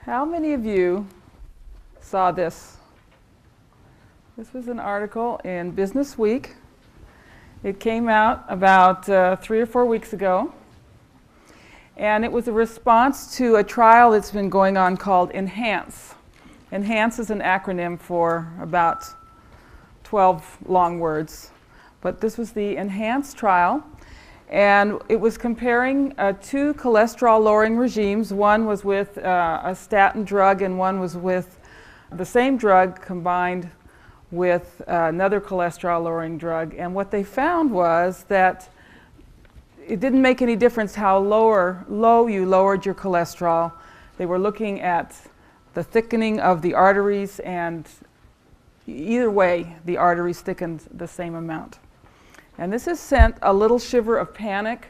How many of you saw this? This was an article in Business Week. It came out about 3 or 4 weeks ago. And it was a response to a trial that's been going on called ENHANCE. ENHANCE is an acronym for about 12 long words. But this was the ENHANCE trial. And it was comparing 2 cholesterol-lowering regimes. One was with a statin drug, and one was with the same drug combined with another cholesterol-lowering drug. And what they found was that it didn't make any difference how low you lowered your cholesterol. They were looking at the thickening of the arteries, and either way, the arteries thickened the same amount. And this has sent a little shiver of panic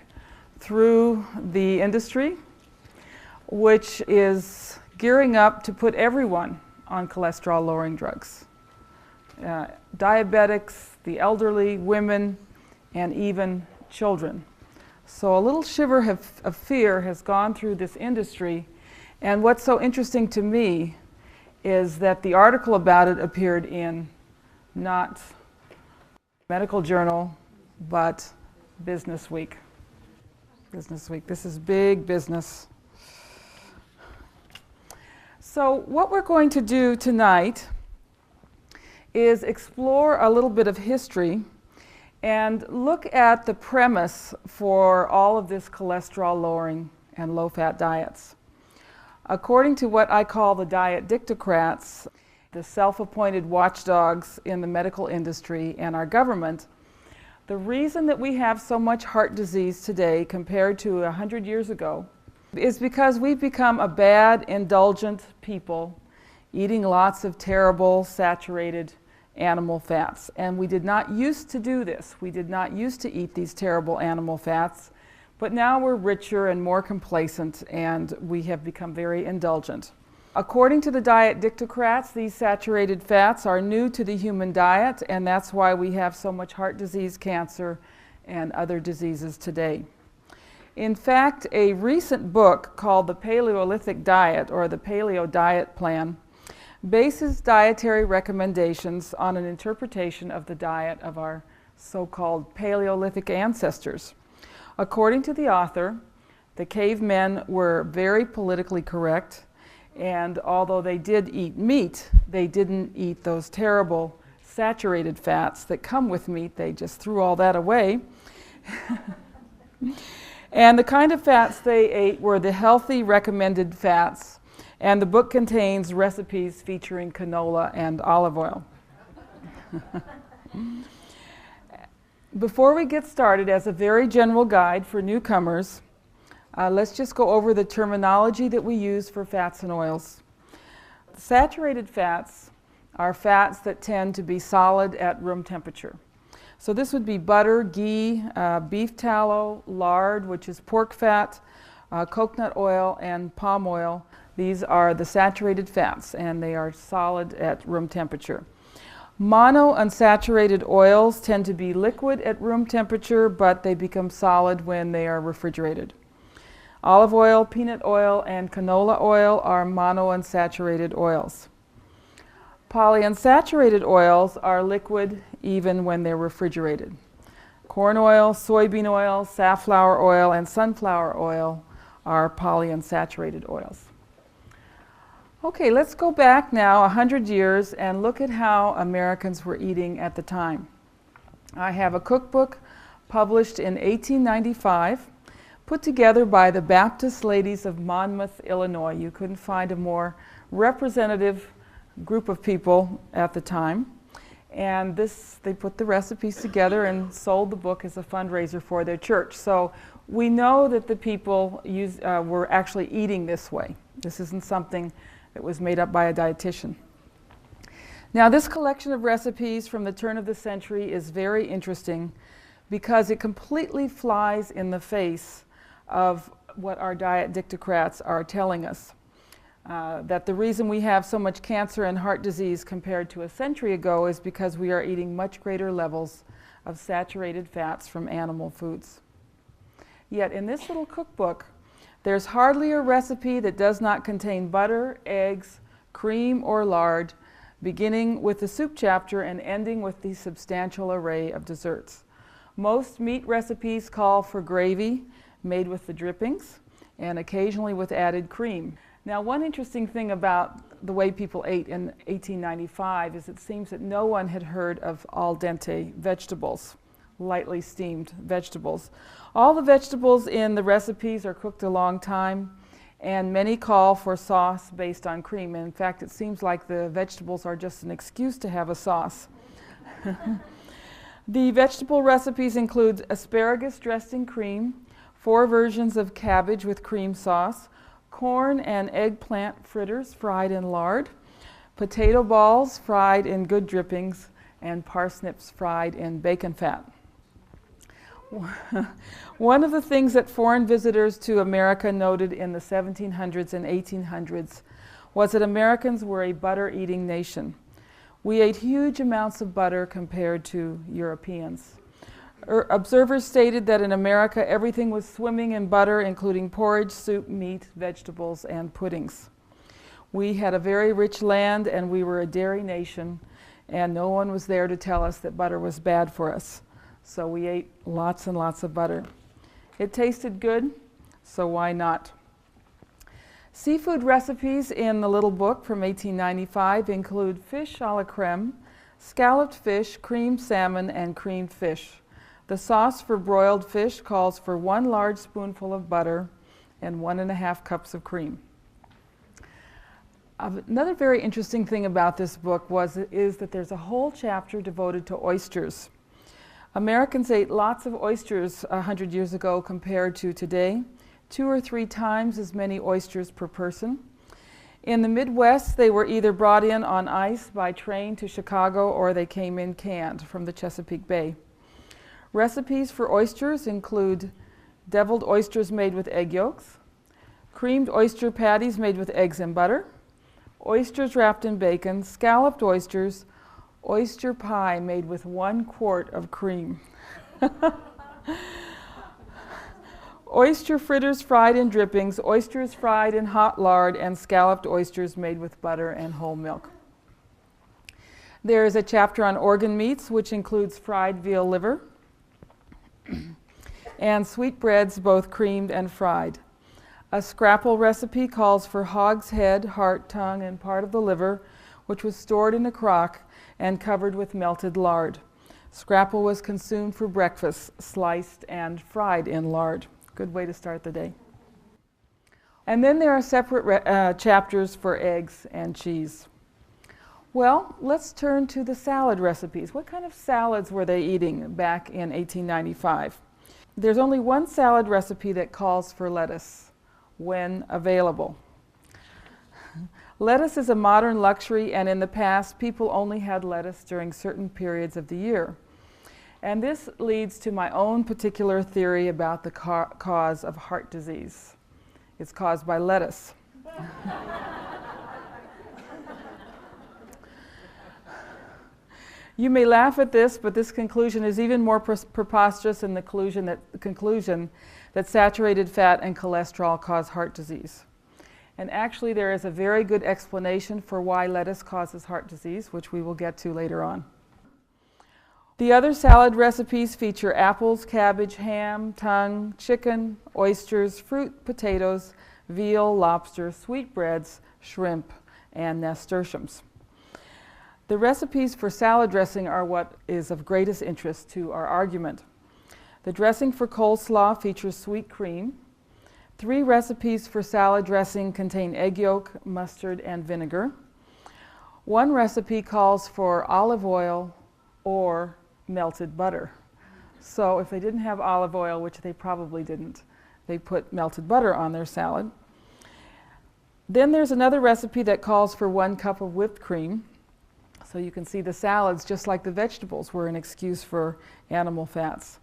through the industry, which is gearing up to put everyone on cholesterol-lowering drugs. Diabetics, the elderly, women, and even children. So a little shiver of fear has gone through this industry. And what's so interesting to me is that the article about it appeared in not Medical Journal, but Business Week. Business Week. This is big business. So what we're going to do tonight is explore a little bit of history and look at the premise for all of this cholesterol-lowering and low-fat diets. According to what I call the diet dictocrats, the self-appointed watchdogs in the medical industry and our government, the reason that we have so much heart disease today compared to 100 years ago is because we've become a bad, indulgent people eating lots of terrible, saturated animal fats. And we did not used to do this. We did not used to eat these terrible animal fats, but now we're richer and more complacent, and we have become very indulgent. According to the diet dictocrats, these saturated fats are new to the human diet, and that's why we have so much heart disease, cancer, and other diseases today. In fact, a recent book called The Paleolithic Diet, or the Paleo Diet Plan, bases dietary recommendations on an interpretation of the diet of our so-called Paleolithic ancestors. According to the author, the cavemen were very politically correct, and although they did eat meat, they didn't eat those terrible saturated fats that come with meat. They just threw all that away. And the kind of fats they ate were the healthy recommended fats, and the book contains recipes featuring canola and olive oil. Before we get started, as a very general guide for newcomers, let's just go over the terminology that we use for fats and oils. Saturated fats are fats that tend to be solid at room temperature. So this would be butter, ghee, beef tallow, lard, which is pork fat, coconut oil, and palm oil. These are the saturated fats, and they are solid at room temperature. Monounsaturated oils tend to be liquid at room temperature, but they become solid when they are refrigerated. Olive oil, peanut oil, and canola oil are monounsaturated oils. Polyunsaturated oils are liquid even when they're refrigerated. Corn oil, soybean oil, safflower oil, and sunflower oil are polyunsaturated oils. Okay, let's go back now 100 years and look at how Americans were eating at the time. I have a cookbook published in 1895, put together by the Baptist Ladies of Monmouth, Illinois. You couldn't find a more representative group of people at the time. And they put the recipes together and sold the book as a fundraiser for their church. So we know that the people were actually eating this way. This isn't something that was made up by a dietitian. Now, this collection of recipes from the turn of the century is very interesting because it completely flies in the face of what our diet dictocrats are telling us. That the reason we have so much cancer and heart disease compared to a century ago is because we are eating much greater levels of saturated fats from animal foods. Yet in this little cookbook, There's hardly a recipe that does not contain butter, eggs, cream, or lard, beginning with the soup chapter and ending with the substantial array of desserts. Most meat recipes call for gravy made with the drippings and occasionally with added cream. Now, one interesting thing about the way people ate in 1895 is it seems that no one had heard of al dente vegetables, lightly steamed vegetables. All the vegetables in the recipes are cooked a long time, and many call for sauce based on cream. And in fact, it seems like the vegetables are just an excuse to have a sauce. The vegetable recipes include asparagus dressed in cream, 4 versions of cabbage with cream sauce, corn and eggplant fritters fried in lard, potato balls fried in good drippings, and parsnips fried in bacon fat. One of the things that foreign visitors to America noted in the 1700s and 1800s was that Americans were a butter-eating nation. We ate huge amounts of butter compared to Europeans. Observers stated that in America everything was swimming in butter, including porridge, soup, meat, vegetables, and puddings. We had a very rich land and we were a dairy nation, and no one was there to tell us that butter was bad for us. So we ate lots and lots of butter. It tasted good, so why not? Seafood recipes in the little book from 1895 include fish a la creme, scalloped fish, creamed salmon, and creamed fish. The sauce for broiled fish calls for 1 large spoonful of butter and 1.5 cups of cream. Another very interesting thing about this book is that there's a whole chapter devoted to oysters. Americans ate lots of oysters 100 years ago compared to today, 2 or 3 times as many oysters per person. In the Midwest, they were either brought in on ice by train to Chicago or they came in canned from the Chesapeake Bay. Recipes for oysters include deviled oysters made with egg yolks, creamed oyster patties made with eggs and butter, oysters wrapped in bacon, scalloped oysters, oyster pie made with 1 quart of cream. Oyster fritters fried in drippings, oysters fried in hot lard, and scalloped oysters made with butter and whole milk. There is a chapter on organ meats, which includes fried veal liver and sweetbreads, both creamed and fried. A scrapple recipe calls for hog's head, heart, tongue, and part of the liver, which was stored in a crock and covered with melted lard. Scrapple was consumed for breakfast, sliced and fried in lard. Good way to start the day. And then there are separate chapters for eggs and cheese. Well, let's turn to the salad recipes. What kind of salads were they eating back in 1895? There's only one salad recipe that calls for lettuce when available. Lettuce is a modern luxury, and in the past, people only had lettuce during certain periods of the year. And this leads to my own particular theory about the cause of heart disease. It's caused by lettuce. You may laugh at this, but this conclusion is even more preposterous than the conclusion that saturated fat and cholesterol cause heart disease. And actually, there is a very good explanation for why lettuce causes heart disease, which we will get to later on. The other salad recipes feature apples, cabbage, ham, tongue, chicken, oysters, fruit, potatoes, veal, lobster, sweetbreads, shrimp, and nasturtiums. The recipes for salad dressing are what is of greatest interest to our argument. The dressing for coleslaw features sweet cream. 3 recipes for salad dressing contain egg yolk, mustard, and vinegar. 1 recipe calls for olive oil or melted butter. So if they didn't have olive oil, which they probably didn't, they put melted butter on their salad. Then there's another recipe that calls for 1 cup of whipped cream. So you can see the salads, just like the vegetables, were an excuse for animal fats.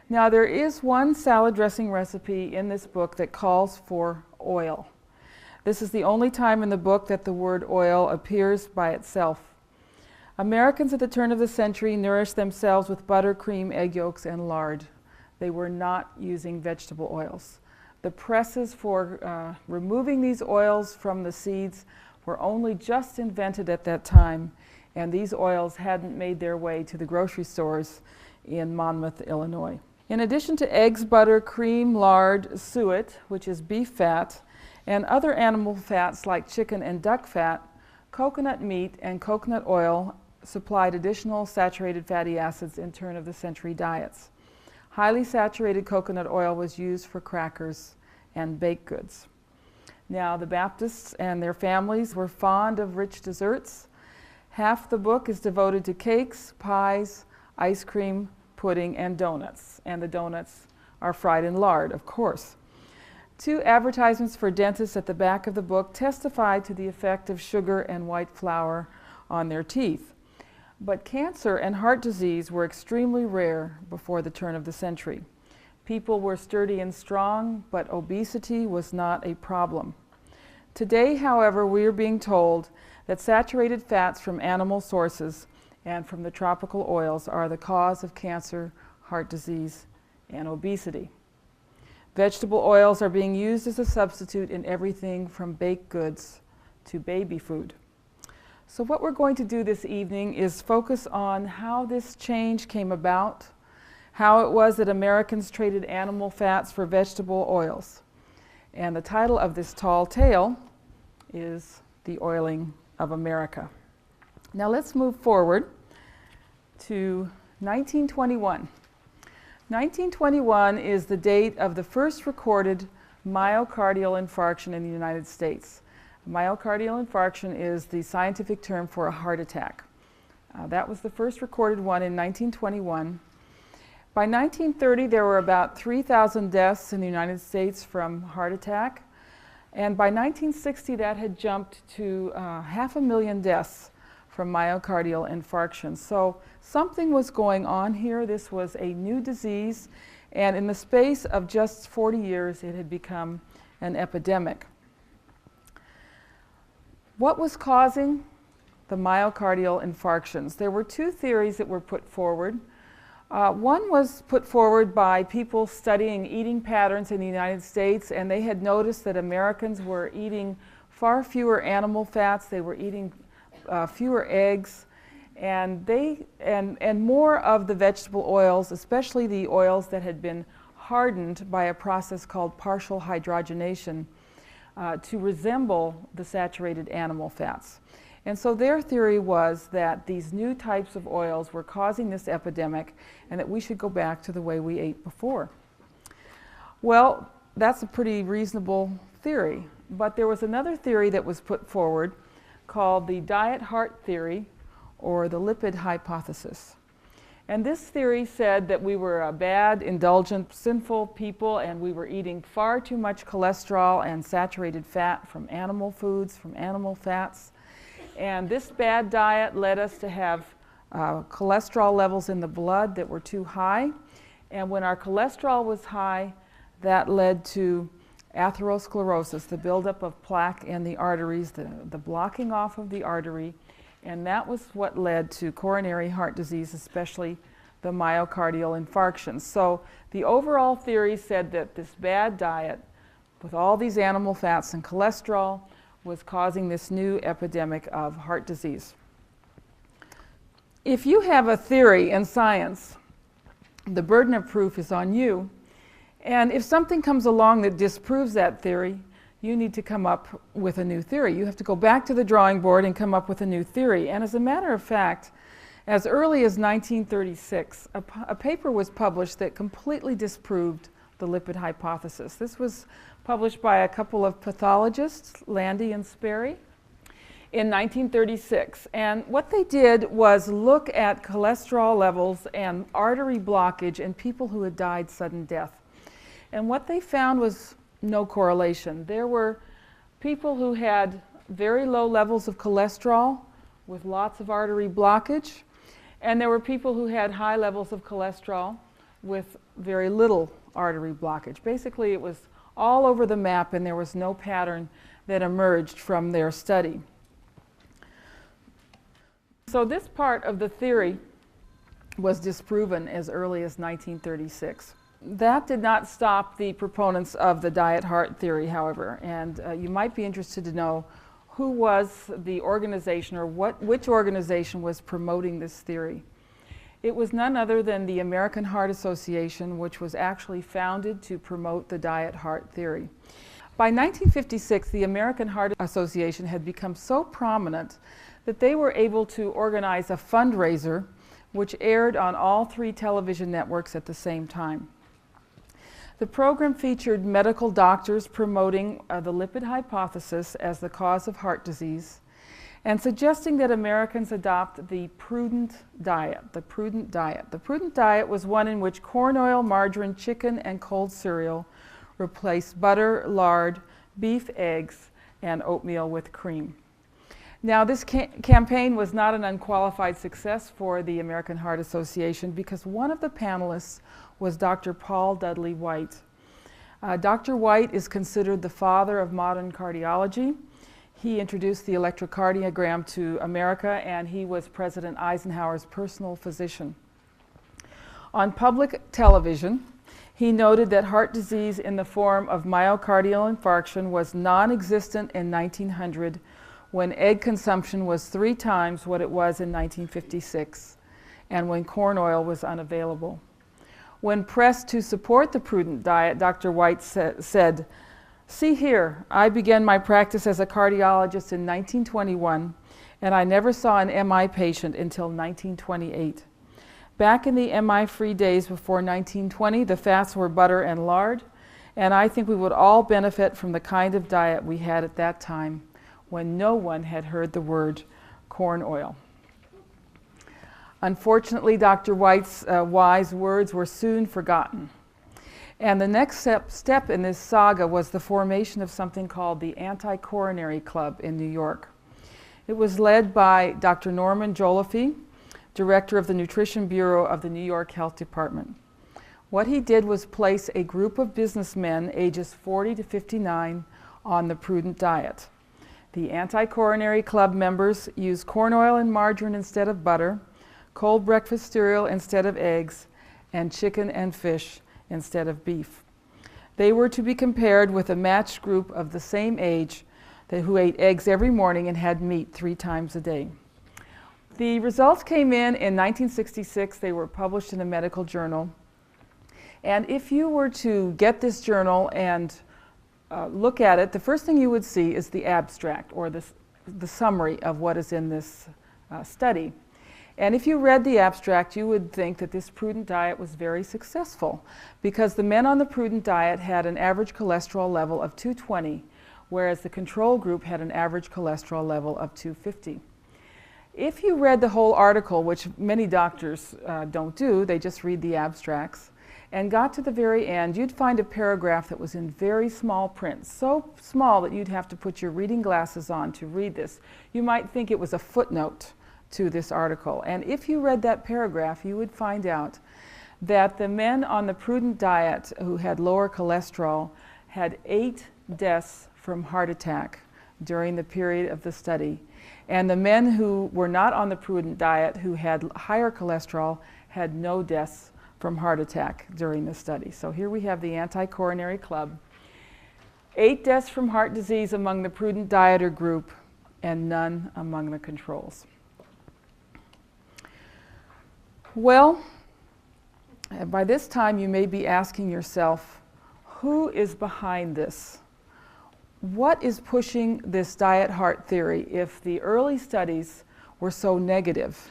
Now, there is one salad dressing recipe in this book that calls for oil. This is the only time in the book that the word oil appears by itself. Americans at the turn of the century nourished themselves with butter, cream, egg yolks, and lard. They were not using vegetable oils. The presses for removing these oils from the seeds were only just invented at that time, and these oils hadn't made their way to the grocery stores in Monmouth, Illinois. In addition to eggs, butter, cream, lard, suet, which is beef fat, and other animal fats like chicken and duck fat, coconut meat and coconut oil supplied additional saturated fatty acids in turn-of-the-century diets. Highly saturated coconut oil was used for crackers and baked goods. Now, the Baptists and their families were fond of rich desserts. Half the book is devoted to cakes, pies, ice cream, pudding, and donuts. And the donuts are fried in lard, of course. 2 advertisements for dentists at the back of the book testify to the effect of sugar and white flour on their teeth. But cancer and heart disease were extremely rare before the turn of the century. People were sturdy and strong, but obesity was not a problem. Today, however, we are being told that saturated fats from animal sources and from the tropical oils are the cause of cancer, heart disease, and obesity. Vegetable oils are being used as a substitute in everything from baked goods to baby food. So what we're going to do this evening is focus on how this change came about, how it was that Americans traded animal fats for vegetable oils. And the title of this tall tale is The Oiling of America. Now let's move forward to 1921. 1921 is the date of the first recorded myocardial infarction in the United States. Myocardial infarction is the scientific term for a heart attack. That was the first recorded one in 1921. By 1930, there were about 3,000 deaths in the United States from heart attack. And by 1960, that had jumped to 500,000 deaths from myocardial infarction. So something was going on here. This was a new disease, and in the space of just 40 years, it had become an epidemic. What was causing the myocardial infarctions? There were 2 theories that were put forward. One was put forward by people studying eating patterns in the United States, and they had noticed that Americans were eating far fewer animal fats. They were eating fewer eggs, and more of the vegetable oils, especially the oils that had been hardened by a process called partial hydrogenation to resemble the saturated animal fats. And so their theory was that these new types of oils were causing this epidemic and that we should go back to the way we ate before. Well, that's a pretty reasonable theory, but there was another theory that was put forward called the diet heart theory, or the lipid hypothesis. And this theory said that we were a bad, indulgent, sinful people, and we were eating far too much cholesterol and saturated fat from animal foods, from animal fats. And this bad diet led us to have cholesterol levels in the blood that were too high. And when our cholesterol was high, that led to atherosclerosis, the buildup of plaque in the arteries, the blocking off of the artery, and that was what led to coronary heart disease, especially the myocardial infarctions. So the overall theory said that this bad diet with all these animal fats and cholesterol was causing this new epidemic of heart disease. If you have a theory in science, the burden of proof is on you. And if something comes along that disproves that theory, you need to come up with a new theory. You have to go back to the drawing board and come up with a new theory. And as a matter of fact, as early as 1936, a paper was published that completely disproved the lipid hypothesis. This was published by a couple of pathologists, Landy and Sperry, in 1936. And what they did was look at cholesterol levels and artery blockage in people who had died sudden death. And what they found was no correlation. There were people who had very low levels of cholesterol with lots of artery blockage, and there were people who had high levels of cholesterol with very little artery blockage. Basically, it was all over the map, and there was no pattern that emerged from their study. So this part of the theory was disproven as early as 1936. that did not stop the proponents of the diet heart theory, however, and you might be interested to know who was the organization, or which organization was promoting this theory. It was none other than the American Heart Association, which was actually founded to promote the diet heart theory. By 1956, the American Heart Association had become so prominent that they were able to organize a fundraiser which aired on all 3 television networks at the same time. The program featured medical doctors promoting the lipid hypothesis as the cause of heart disease and suggesting that Americans adopt the prudent diet. The prudent diet was one in which corn oil, margarine, chicken, and cold cereal replaced butter, lard, beef, eggs, and oatmeal with cream. Now, this campaign was not an unqualified success for the American Heart Association because one of the panelists was Dr. Paul Dudley White. Dr. White is considered the father of modern cardiology. He introduced the electrocardiogram to America, and he was President Eisenhower's personal physician. On public television, he noted that heart disease in the form of myocardial infarction was non-existent in 1900, when egg consumption was 3 times what it was in 1956, and when corn oil was unavailable. When pressed to support the prudent diet, Dr. White said, "See here, I began my practice as a cardiologist in 1921, and I never saw an MI patient until 1928. Back in the MI-free days before 1920, the fats were butter and lard, and I think we would all benefit from the kind of diet we had at that time, when no one had heard the word corn oil." Unfortunately, Dr. White's wise words were soon forgotten. And the next step in this saga was the formation of something called the Anti-Coronary Club in New York. It was led by Dr. Norman Jolliffe, director of the Nutrition Bureau of the New York Health Department. What he did was place a group of businessmen ages 40 to 59 on the prudent diet. The Anti-Coronary Club members used corn oil and margarine instead of butter, cold breakfast cereal instead of eggs, and chicken and fish instead of beef. They were to be compared with a matched group of the same age who ate eggs every morning and had meat 3 times a day. The results came in 1966. They were published in a medical journal. And if you were to get this journal and look at it, the first thing you would see is the abstract, or the summary of what is in this study. And if you read the abstract, you would think that this prudent diet was very successful because the men on the prudent diet had an average cholesterol level of 220, whereas the control group had an average cholesterol level of 250. If you read the whole article, which many doctors don't do, they just read the abstracts, and got to the very end, you'd find a paragraph that was in very small print, so small that you'd have to put your reading glasses on to read this. You might think it was a footnote to this article. And if you read that paragraph, you would find out that the men on the prudent diet who had lower cholesterol had 8 deaths from heart attack during the period of the study. And the men who were not on the prudent diet, who had higher cholesterol, had no deaths from heart attack during the study. So here we have the Anti-Coronary Club. 8 deaths from heart disease among the prudent dieter group, and none among the controls. Well, by this time you may be asking yourself, who is behind this? What is pushing this diet heart theory if the early studies were so negative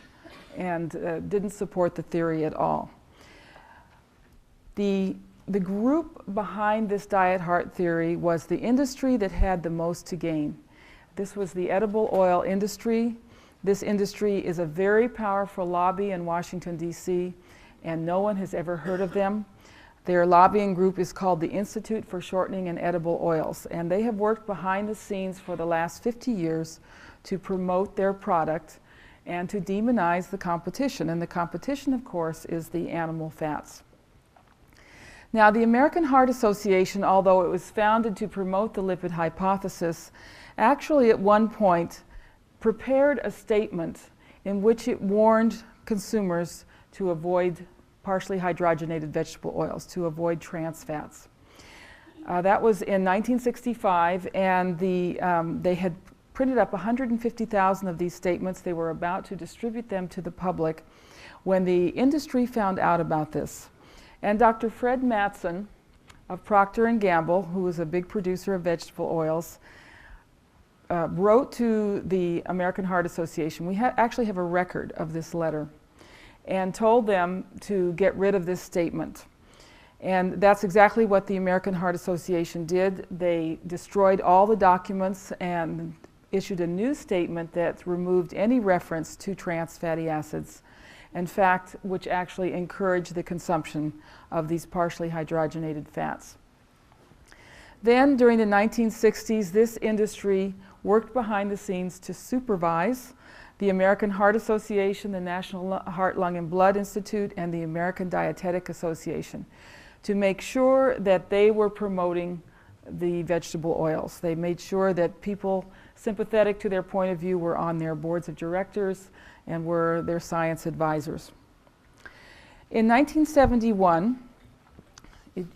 and didn't support the theory at all? The group behind this diet heart theory was the industry that had the most to gain. This was the edible oil industry. This industry is a very powerful lobby in Washington, D.C., and no one has ever heard of them. Their lobbying group is called the Institute for Shortening and Edible Oils, and they have worked behind the scenes for the last 50 years to promote their product and to demonize the competition. And the competition, of course, is the animal fats. Now, the American Heart Association, although it was founded to promote the lipid hypothesis, actually at one point prepared a statement in which it warned consumers to avoid partially hydrogenated vegetable oils to avoid trans fats. That was in 1965, and they had printed up 150,000 of these statements. They were about to distribute them to the public when the industry found out about this. And Dr. Fred Mattson of Procter & Gamble, who was a big producer of vegetable oils, wrote to the American Heart Association. We actually have a record of this letter, and told them to get rid of this statement. And that's exactly what the American Heart Association did. They destroyed all the documents and issued a new statement that removed any reference to trans fatty acids, in fact, which actually encouraged the consumption of these partially hydrogenated fats. Then, during the 1960s, this industry worked behind the scenes to supervise the American Heart Association, the National Heart, Lung, and Blood Institute, and the American Dietetic Association to make sure that they were promoting the vegetable oils. They made sure that people sympathetic to their point of view were on their boards of directors and were their science advisors. In 1971,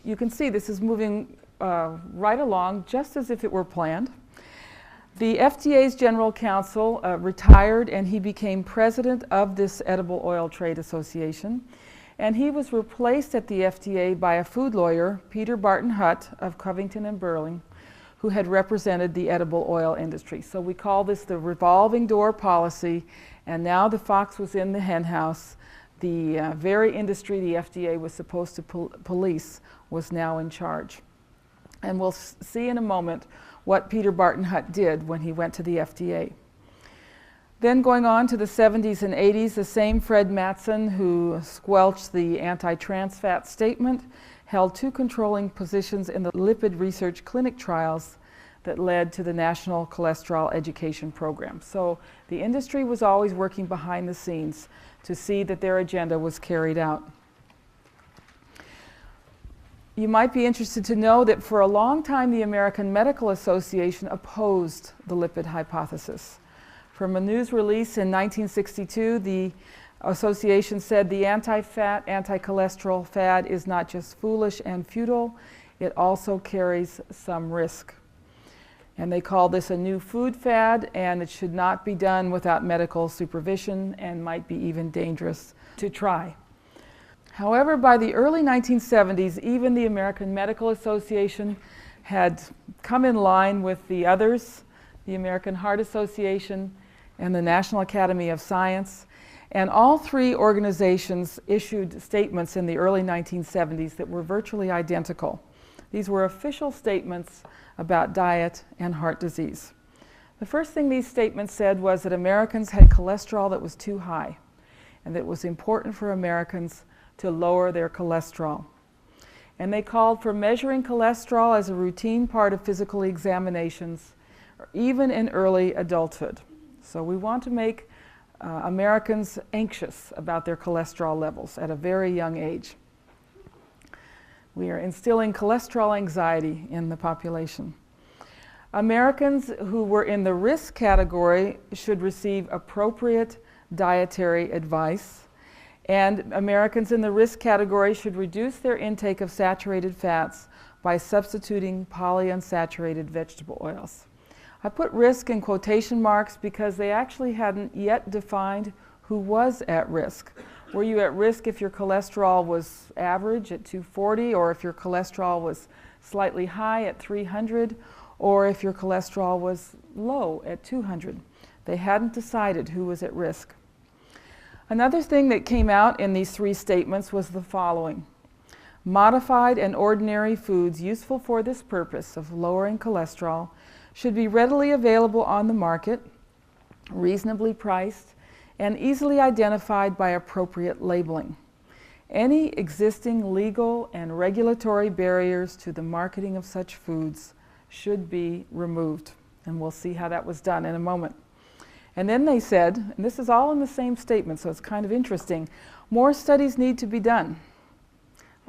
you can see this is moving right along just as if it were planned. The FDA's General Counsel retired, and he became president of this Edible Oil Trade Association. And he was replaced at the FDA by a food lawyer, Peter Barton Hutt of Covington and Burling, who had represented the edible oil industry. So we call this the revolving door policy, and now the fox was in the henhouse. The very industry the FDA was supposed to police was now in charge. And we'll see in a moment what Peter Barton Hutt did when he went to the FDA. Then going on to the 70s and 80s, the same Fred Mattson, who squelched the anti-trans fat statement, held two controlling positions in the lipid research clinic trials that led to the National Cholesterol Education Program. So the industry was always working behind the scenes to see that their agenda was carried out. You might be interested to know that for a long time the American Medical Association opposed the lipid hypothesis. From a news release in 1962, the association said the anti-fat, anti-cholesterol fad is not just foolish and futile, it also carries some risk. And they call this a new food fad, and it should not be done without medical supervision and might be even dangerous to try. However, by the early 1970s, even the American Medical Association had come in line with the others, the American Heart Association and the National Academy of Science, and all three organizations issued statements in the early 1970s that were virtually identical. These were official statements about diet and heart disease. The first thing these statements said was that Americans had cholesterol that was too high, and that it was important for Americans to lower their cholesterol. And they called for measuring cholesterol as a routine part of physical examinations, even in early adulthood. So we want to make Americans anxious about their cholesterol levels at a very young age. We are instilling cholesterol anxiety in the population. Americans who were in the risk category should receive appropriate dietary advice, and Americans in the risk category should reduce their intake of saturated fats by substituting polyunsaturated vegetable oils. I put risk in quotation marks because they actually hadn't yet defined who was at risk. Were you at risk if your cholesterol was average at 240, or if your cholesterol was slightly high at 300, or if your cholesterol was low at 200? They hadn't decided who was at risk. Another thing that came out in these three statements was the following. Modified and ordinary foods useful for this purpose of lowering cholesterol should be readily available on the market, reasonably priced, and easily identified by appropriate labeling. Any existing legal and regulatory barriers to the marketing of such foods should be removed. And we'll see how that was done in a moment. And then they said, and this is all in the same statement, so it's kind of interesting, more studies need to be done.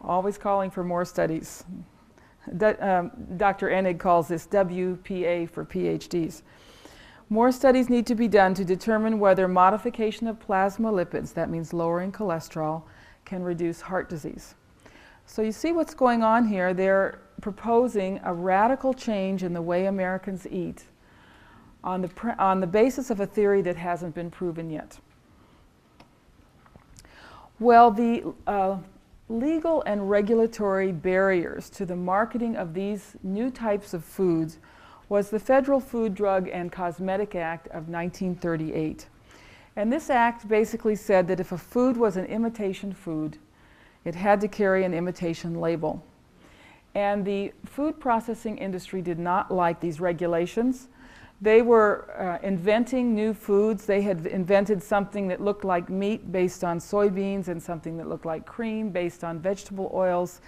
Always calling for more studies. Dr. Enig calls this WPA for PhDs. More studies need to be done to determine whether modification of plasma lipids, that means lowering cholesterol, can reduce heart disease. So you see what's going on here. They're proposing a radical change in the way Americans eat on the basis of a theory that hasn't been proven yet. Well, the legal and regulatory barriers to the marketing of these new types of foods was the Federal Food, Drug, and Cosmetic Act of 1938. And this act basically said that if a food was an imitation food, it had to carry an imitation label. And the food processing industry did not like these regulations. They were inventing new foods. They had invented something that looked like meat based on soybeans and something that looked like cream based on vegetable oils.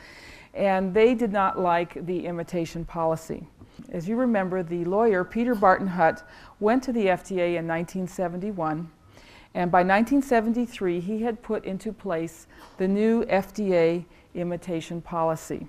And they did not like the imitation policy. As you remember, the lawyer, Peter Barton Hutt, went to the FDA in 1971. And by 1973, he had put into place the new FDA imitation policy.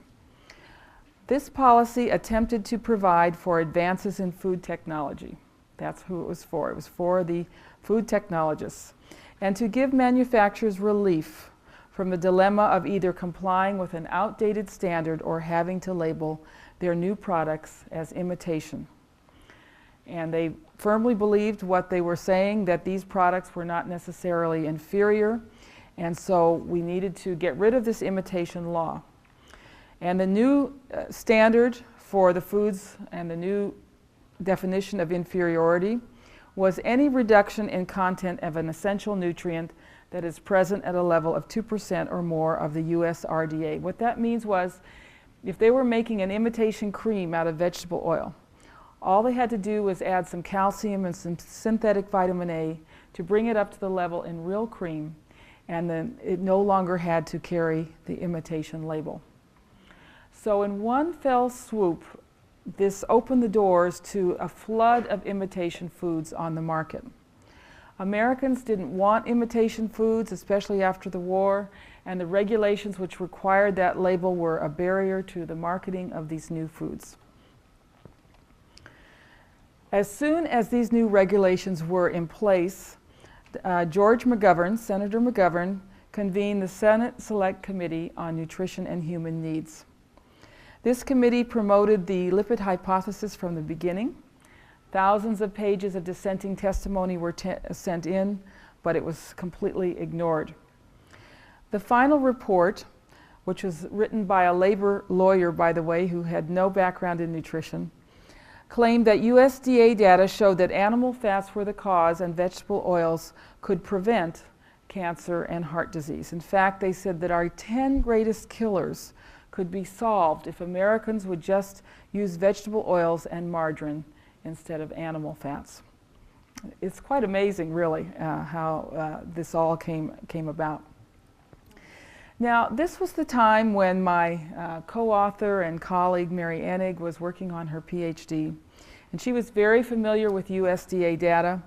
This policy attempted to provide for advances in food technology. That's who it was for. It was for the food technologists. And to give manufacturers relief from the dilemma of either complying with an outdated standard or having to label their new products as imitation. And they firmly believed what they were saying, that these products were not necessarily inferior, and so we needed to get rid of this imitation law. And the new standard for the foods and the new definition of inferiority was any reduction in content of an essential nutrient that is present at a level of 2% or more of the US RDA. What that means was, if they were making an imitation cream out of vegetable oil, all they had to do was add some calcium and some synthetic vitamin A to bring it up to the level in real cream, and then it no longer had to carry the imitation label. So in one fell swoop, this opened the doors to a flood of imitation foods on the market. Americans didn't want imitation foods, especially after the war, and the regulations which required that label were a barrier to the marketing of these new foods. As soon as these new regulations were in place, George McGovern, Senator McGovern, convened the Senate Select Committee on Nutrition and Human Needs. This committee promoted the lipid hypothesis from the beginning. Thousands of pages of dissenting testimony were sent in, but it was completely ignored. The final report, which was written by a labor lawyer, by the way, who had no background in nutrition, claimed that USDA data showed that animal fats were the cause and vegetable oils could prevent cancer and heart disease. In fact, they said that our 10 greatest killers could be solved if Americans would just use vegetable oils and margarine instead of animal fats. It's quite amazing, really, how this all came about. Now, this was the time when my co-author and colleague, Mary Enig, was working on her PhD. And she was very familiar with USDA data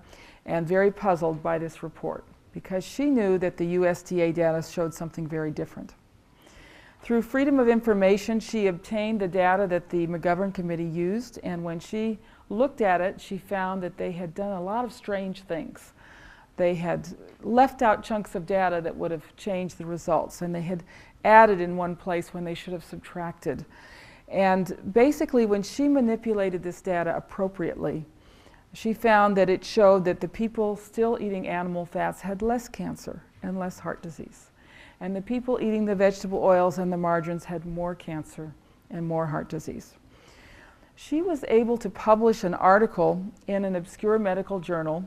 and very puzzled by this report, because she knew that the USDA data showed something very different. Through Freedom of Information, she obtained the data that the McGovern Committee used, and when she looked at it, she found that they had done a lot of strange things. They had left out chunks of data that would have changed the results, and they had added in one place when they should have subtracted. And basically, when she manipulated this data appropriately, she found that it showed that the people still eating animal fats had less cancer and less heart disease. And the people eating the vegetable oils and the margarines had more cancer and more heart disease. She was able to publish an article in an obscure medical journal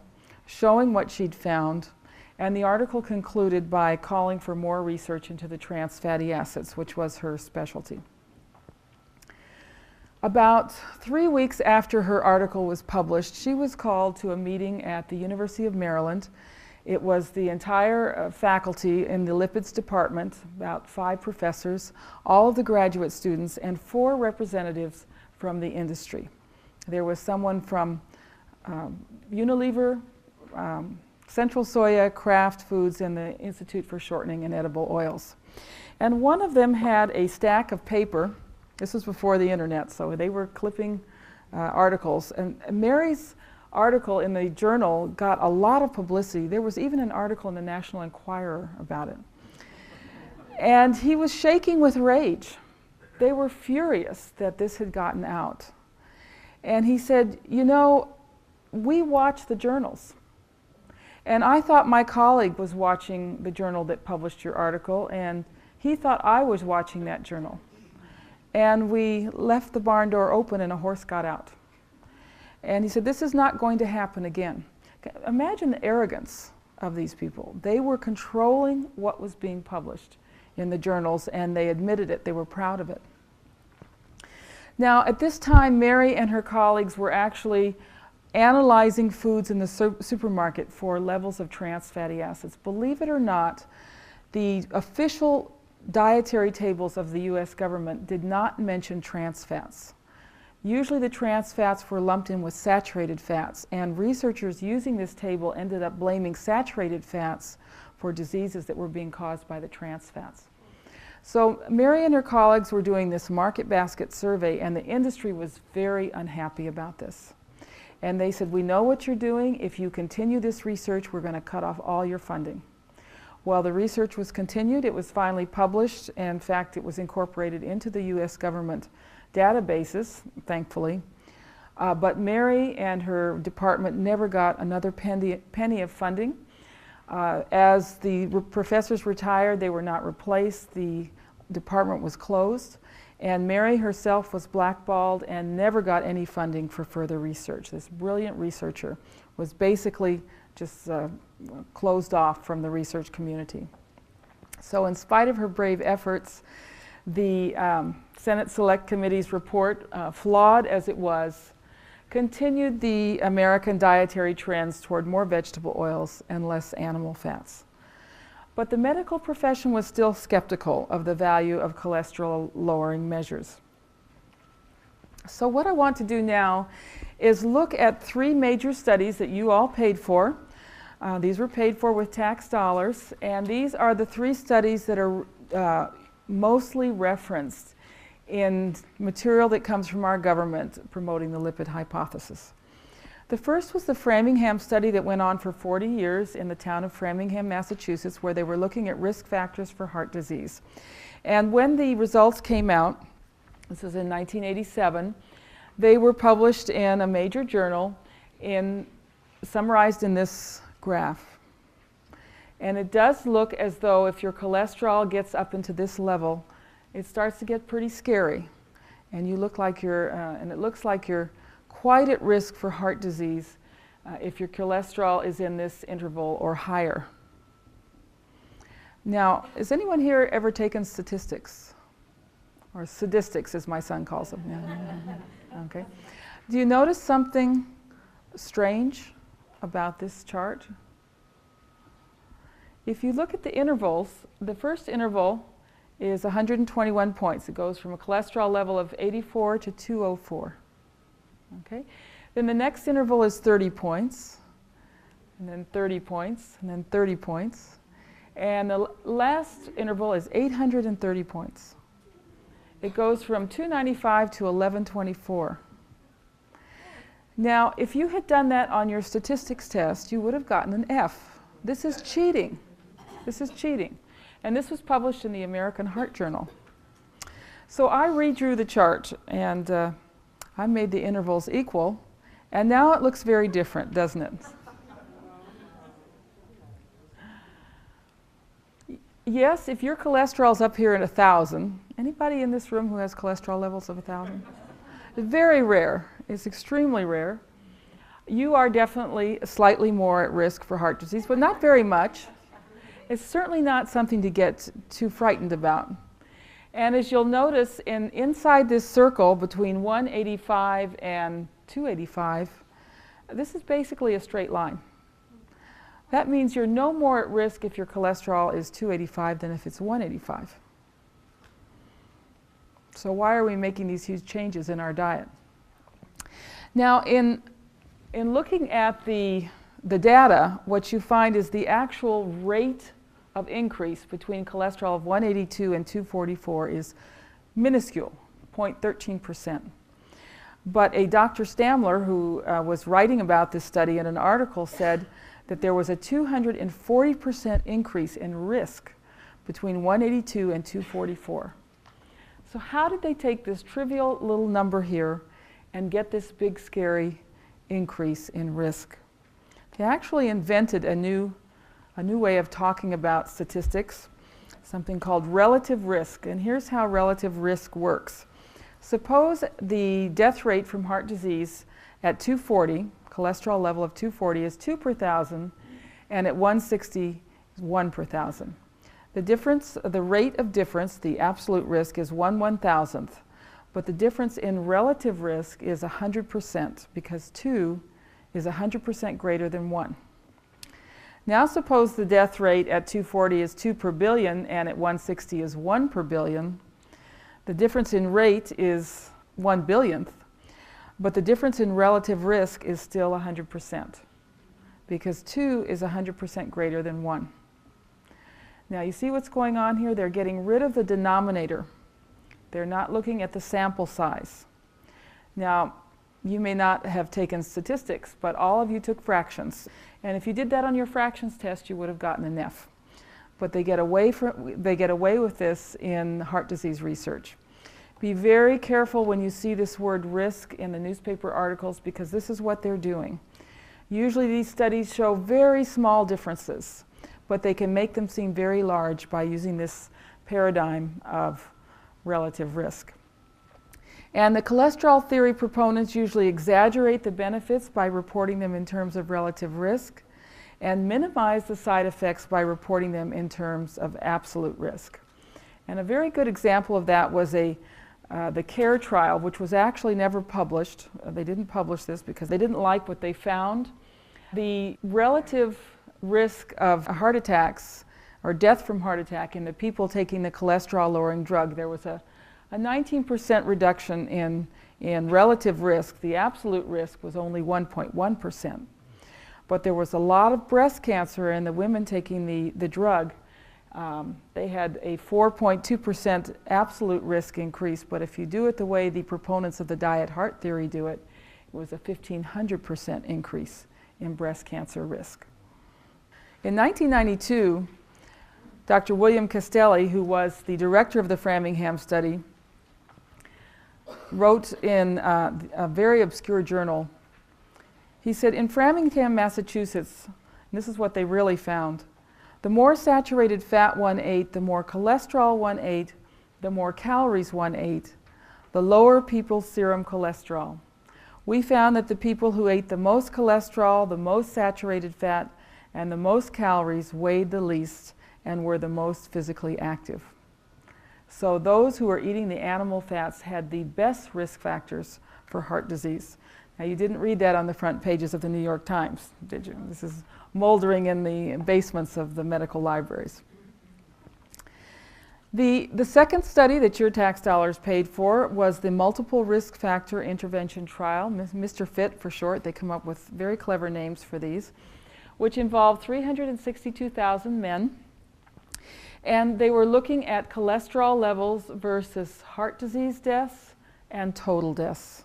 showing what she'd found, and the article concluded by calling for more research into the trans fatty acids, which was her specialty. About 3 weeks after her article was published, she was called to a meeting at the University of Maryland. It was the entire faculty in the lipids department, about 5 professors, all of the graduate students, and 4 representatives from the industry. There was someone from Unilever, Central Soya, Kraft Foods, and the Institute for Shortening and Edible Oils. And one of them had a stack of paper. This was before the internet, so they were clipping articles. And Mary's article in the journal got a lot of publicity. There was even an article in the National Enquirer about it. And he was shaking with rage. They were furious that this had gotten out. And he said, you know, we watch the journals. And I thought my colleague was watching the journal that published your article, and he thought I was watching that journal. And we left the barn door open and a horse got out. And he said, this is not going to happen again. Imagine the arrogance of these people. They were controlling what was being published in the journals, and they admitted it. They were proud of it. Now, at this time, Mary and her colleagues were actually analyzing foods in the supermarket for levels of trans fatty acids. Believe it or not, the official dietary tables of the US government did not mention trans fats. Usually the trans fats were lumped in with saturated fats, and researchers using this table ended up blaming saturated fats for diseases that were being caused by the trans fats. So Mary and her colleagues were doing this market basket survey, and the industry was very unhappy about this. And they said, we know what you're doing. If you continue this research, we're going to cut off all your funding. Well, the research was continued. It was finally published. And in fact, it was incorporated into the US government databases, thankfully. But Mary and her department never got another penny of funding. As the professors retired, they were not replaced. The department was closed. And Mary herself was blackballed and never got any funding for further research. This brilliant researcher was basically just closed off from the research community. So in spite of her brave efforts, the Senate Select Committee's report, flawed as it was, continued the American dietary trends toward more vegetable oils and less animal fats. But the medical profession was still skeptical of the value of cholesterol-lowering measures. So what I want to do now is look at 3 major studies that you all paid for. These were paid for with tax dollars, and these are the 3 studies that are mostly referenced in material that comes from our government promoting the lipid hypothesis. The first was the Framingham study that went on for 40 years in the town of Framingham, Massachusetts, where they were looking at risk factors for heart disease. And when the results came out, this was in 1987, they were published in a major journal summarized in this graph. And it does look as though if your cholesterol gets up into this level, it starts to get pretty scary. And you look like and it looks like you're quite at risk for heart disease if your cholesterol is in this interval or higher. Now, has anyone here ever taken statistics? Or sadistics, as my son calls them. Yeah. Okay. Do you notice something strange about this chart? If you look at the intervals, the first interval is 121 points. It goes from a cholesterol level of 84 to 204. Okay? Then the next interval is 30 points, and then 30 points, and then 30 points. And the last interval is 830 points. It goes from 295 to 1124. Now, if you had done that on your statistics test, you would have gotten an F. This is cheating. This is cheating. And this was published in the American Heart Journal. So I redrew the chart, and I made the intervals equal, and now it looks very different, doesn't it? Yes, if your cholesterol's up here at 1,000, anybody in this room who has cholesterol levels of 1,000? It's very rare. It's extremely rare. You are definitely slightly more at risk for heart disease, but not very much. It's certainly not something to get too frightened about. And as you'll notice, inside this circle between 185 and 285, this is basically a straight line. That means you're no more at risk if your cholesterol is 285 than if it's 185. So why are we making these huge changes in our diet? Now, in looking at the data, what you find is the actual rate of increase between cholesterol of 182 and 244 is minuscule, 0.13%. But a Dr. Stamler, who was writing about this study in an article, said that there was a 240% increase in risk between 182 and 244. So how did they take this trivial little number here and get this big, scary increase in risk? They actually invented a new way of talking about statistics, something called relative risk. And here's how relative risk works. Suppose the death rate from heart disease at 240, cholesterol level of 240, is 2 per thousand, and at 160 is 1 per thousand. The difference, the rate of difference, the absolute risk, is 1/1000th, but the difference in relative risk is 100% because 2 is 100% greater than 1. Now suppose the death rate at 240 is 2 per billion and at 160 is 1 per billion. The difference in rate is 1/1000th, but the difference in relative risk is still 100% because 2 is 100% greater than 1. Now you see what's going on here? They're getting rid of the denominator. They're not looking at the sample size. Now, you may not have taken statistics, but all of you took fractions. And if you did that on your fractions test, you would have gotten an F. But they get away with this in heart disease research. Be very careful when you see this word risk in the newspaper articles because this is what they're doing. Usually these studies show very small differences, but they can make them seem very large by using this paradigm of relative risk. And the cholesterol theory proponents usually exaggerate the benefits by reporting them in terms of relative risk and minimize the side effects by reporting them in terms of absolute risk. And a very good example of that was the CARE trial, which was actually never published. They didn't publish this because they didn't like what they found. The relative risk of heart attacks or death from heart attack in the people taking the cholesterol-lowering drug, there was a 19% reduction in relative risk. The absolute risk was only 1.1%. But there was a lot of breast cancer in the women taking the drug. They had a 4.2% absolute risk increase, but if you do it the way the proponents of the diet heart theory do it, it was a 1,500% increase in breast cancer risk. In 1992, Dr. William Castelli, who was the director of the Framingham study, wrote in a very obscure journal. He said, in Framingham, Massachusetts, and this is what they really found, the more saturated fat one ate, the more cholesterol one ate, the more calories one ate, the lower people's serum cholesterol. We found that the people who ate the most cholesterol, the most saturated fat, and the most calories weighed the least and were the most physically active. So those who were eating the animal fats had the best risk factors for heart disease. Now you didn't read that on the front pages of the New York Times, did you? This is moldering in the basements of the medical libraries. The second study that your tax dollars paid for was the multiple risk factor intervention trial, Mr. Fit for short. They come up with very clever names for these, which involved 362,000 men. And they were looking at cholesterol levels versus heart disease deaths and total deaths.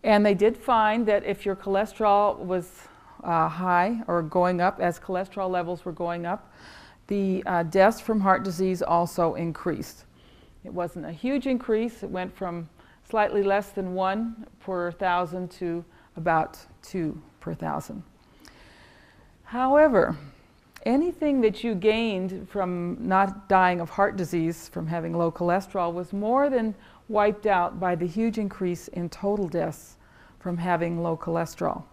And they did find that if your cholesterol was high or going up, as cholesterol levels were going up, the deaths from heart disease also increased. It wasn't a huge increase. It went from slightly less than 1 per thousand to about 2 per thousand. However, anything that you gained from not dying of heart disease from having low cholesterol was more than wiped out by the huge increase in total deaths from having low cholesterol.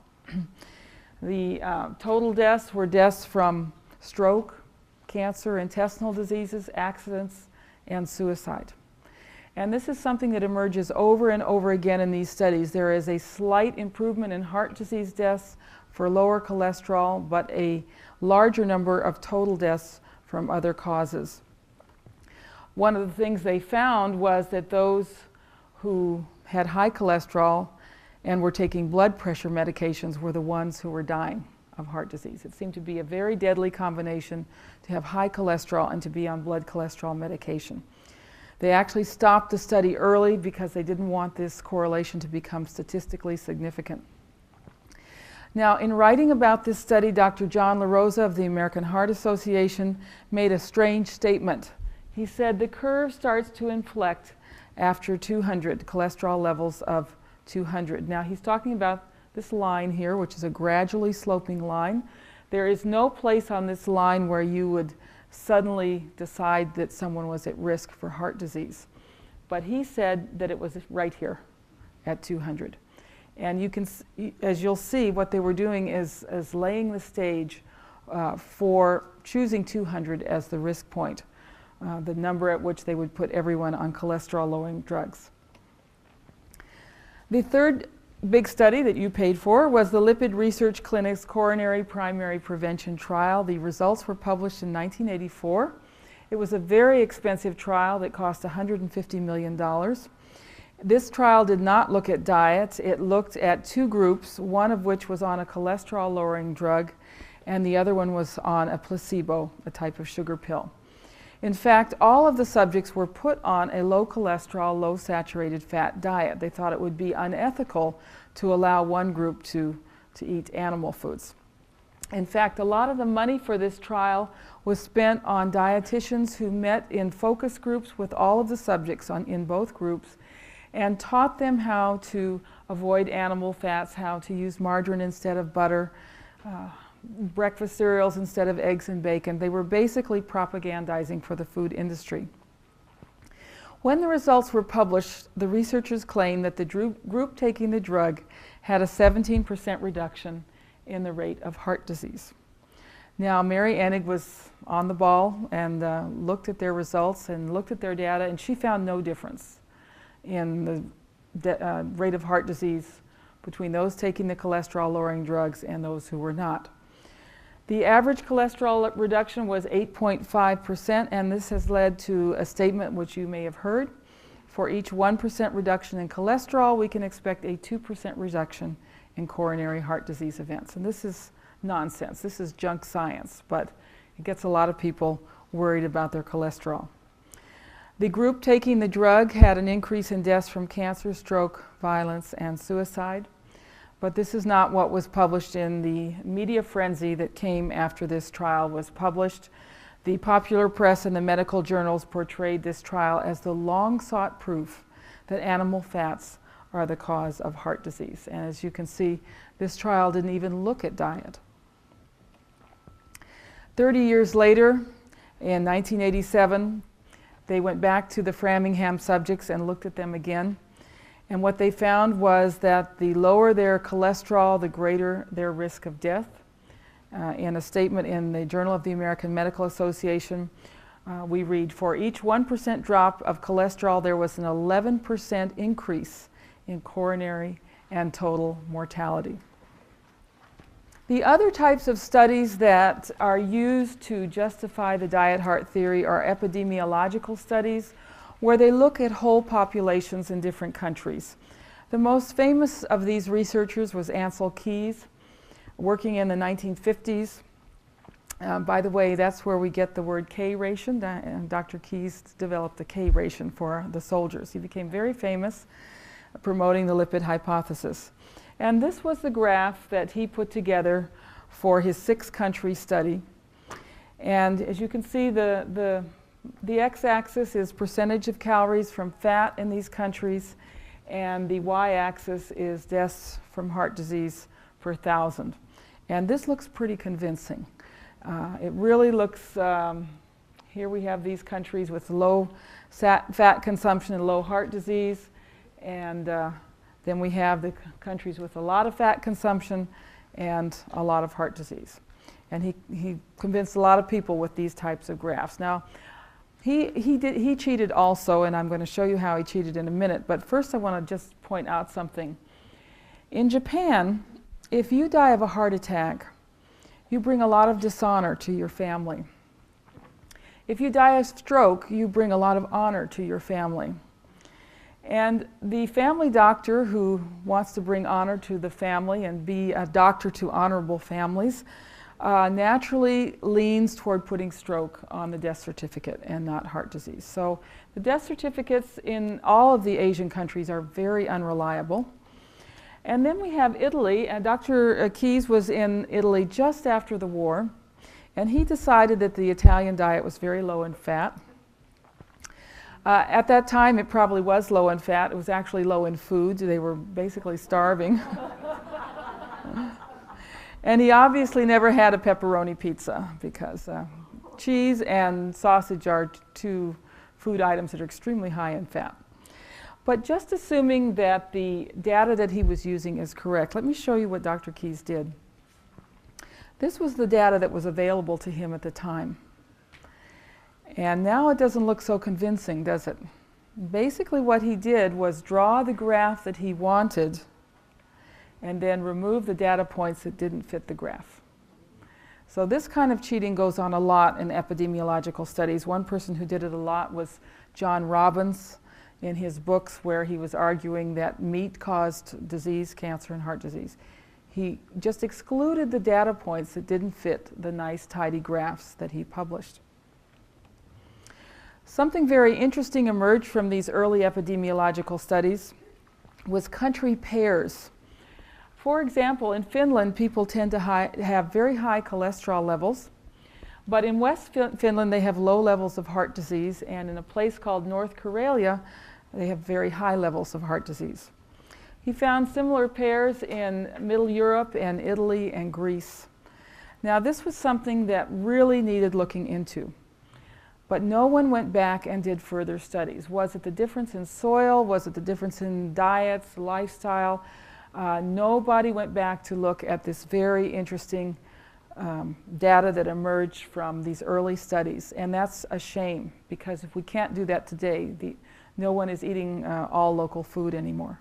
The total deaths were deaths from stroke, cancer, intestinal diseases, accidents, and suicide. And this is something that emerges over and over again in these studies. There is a slight improvement in heart disease deaths for lower cholesterol, but a larger number of total deaths from other causes. One of the things they found was that those who had high cholesterol and were taking blood pressure medications were the ones who were dying of heart disease. It seemed to be a very deadly combination to have high cholesterol and to be on blood cholesterol medication. They actually stopped the study early because they didn't want this correlation to become statistically significant. Now, in writing about this study, Dr. John LaRosa of the American Heart Association made a strange statement. He said the curve starts to inflect after 200, cholesterol levels of 200. Now, he's talking about this line here, which is a gradually sloping line. There is no place on this line where you would suddenly decide that someone was at risk for heart disease. But he said that it was right here at 200. And you can, as you'll see, what they were doing is laying the stage for choosing 200 as the risk point, the number at which they would put everyone on cholesterol-lowering drugs. The third big study that you paid for was the Lipid Research Clinic's coronary primary prevention trial. The results were published in 1984. It was a very expensive trial that cost $150 million. This trial did not look at diet. It looked at two groups, one of which was on a cholesterol-lowering drug, and the other one was on a placebo, a type of sugar pill. In fact, all of the subjects were put on a low cholesterol, low saturated fat diet. They thought it would be unethical to allow one group to eat animal foods. In fact, a lot of the money for this trial was spent on dietitians who met in focus groups with all of the subjects in both groups and taught them how to avoid animal fats, how to use margarine instead of butter, breakfast cereals instead of eggs and bacon. They were basically propagandizing for the food industry. When the results were published, the researchers claimed that the group taking the drug had a 17% reduction in the rate of heart disease. Now, Mary Enig was on the ball and looked at their results and looked at their data, and she found no difference in the rate of heart disease between those taking the cholesterol-lowering drugs and those who were not. The average cholesterol reduction was 8.5%, and this has led to a statement which you may have heard. For each 1% reduction in cholesterol, we can expect a 2% reduction in coronary heart disease events. And this is nonsense. This is junk science, but it gets a lot of people worried about their cholesterol. The group taking the drug had an increase in deaths from cancer, stroke, violence, and suicide. But this is not what was published in the media frenzy that came after this trial was published. The popular press and the medical journals portrayed this trial as the long-sought proof that animal fats are the cause of heart disease. And as you can see, this trial didn't even look at diet. 30 years later, in 1987, they went back to the Framingham subjects and looked at them again. And what they found was that the lower their cholesterol, the greater their risk of death. In a statement in the Journal of the American Medical Association, we read, for each 1% drop of cholesterol, there was an 11% increase in coronary and total mortality. The other types of studies that are used to justify the diet heart theory are epidemiological studies, where they look at whole populations in different countries. The most famous of these researchers was Ansel Keys, working in the 1950s. By the way, that's where we get the word K-ration. Dr. Keys developed the K-ration for the soldiers. He became very famous promoting the lipid hypothesis. And this was the graph that he put together for his 6-country study. And as you can see, the x-axis is percentage of calories from fat in these countries, and the y-axis is deaths from heart disease per 1,000. And this looks pretty convincing. It really looks, here we have these countries with low fat consumption and low heart disease, and then we have the countries with a lot of fat consumption and a lot of heart disease. And he convinced a lot of people with these types of graphs. Now, he cheated also, and I'm going to show you how he cheated in a minute. But first I want to just point out something. In Japan, if you die of a heart attack, you bring a lot of dishonor to your family. If you die of stroke, you bring a lot of honor to your family. And the family doctor who wants to bring honor to the family and be a doctor to honorable families naturally leans toward putting stroke on the death certificate and not heart disease. So the death certificates in all of the Asian countries are very unreliable. And then we have Italy, and Dr. Keyes was in Italy just after the war, and he decided that the Italian diet was very low in fat. At that time, it probably was low in fat. It was actually low in food. They were basically starving. And he obviously never had a pepperoni pizza because cheese and sausage are two food items that are extremely high in fat. But just assuming that the data that he was using is correct, let me show you what Dr. Keyes did. This was the data that was available to him at the time. And now it doesn't look so convincing, does it? Basically what he did was draw the graph that he wanted and then remove the data points that didn't fit the graph. So this kind of cheating goes on a lot in epidemiological studies. One person who did it a lot was John Robbins in his books, where he was arguing that meat caused disease, cancer, and heart disease. He just excluded the data points that didn't fit the nice, tidy graphs that he published. Something very interesting emerged from these early epidemiological studies was country pairs. For example, in Finland, people tend to have very high cholesterol levels, but in West Finland, they have low levels of heart disease, and in a place called North Karelia, they have very high levels of heart disease. He found similar pairs in Middle Europe and Italy and Greece. Now, this was something that really needed looking into. But no one went back and did further studies. Was it the difference in soil? Was it the difference in diets, lifestyle? Nobody went back to look at this very interesting data that emerged from these early studies. And that's a shame, because if we can't do that today, no one is eating all local food anymore.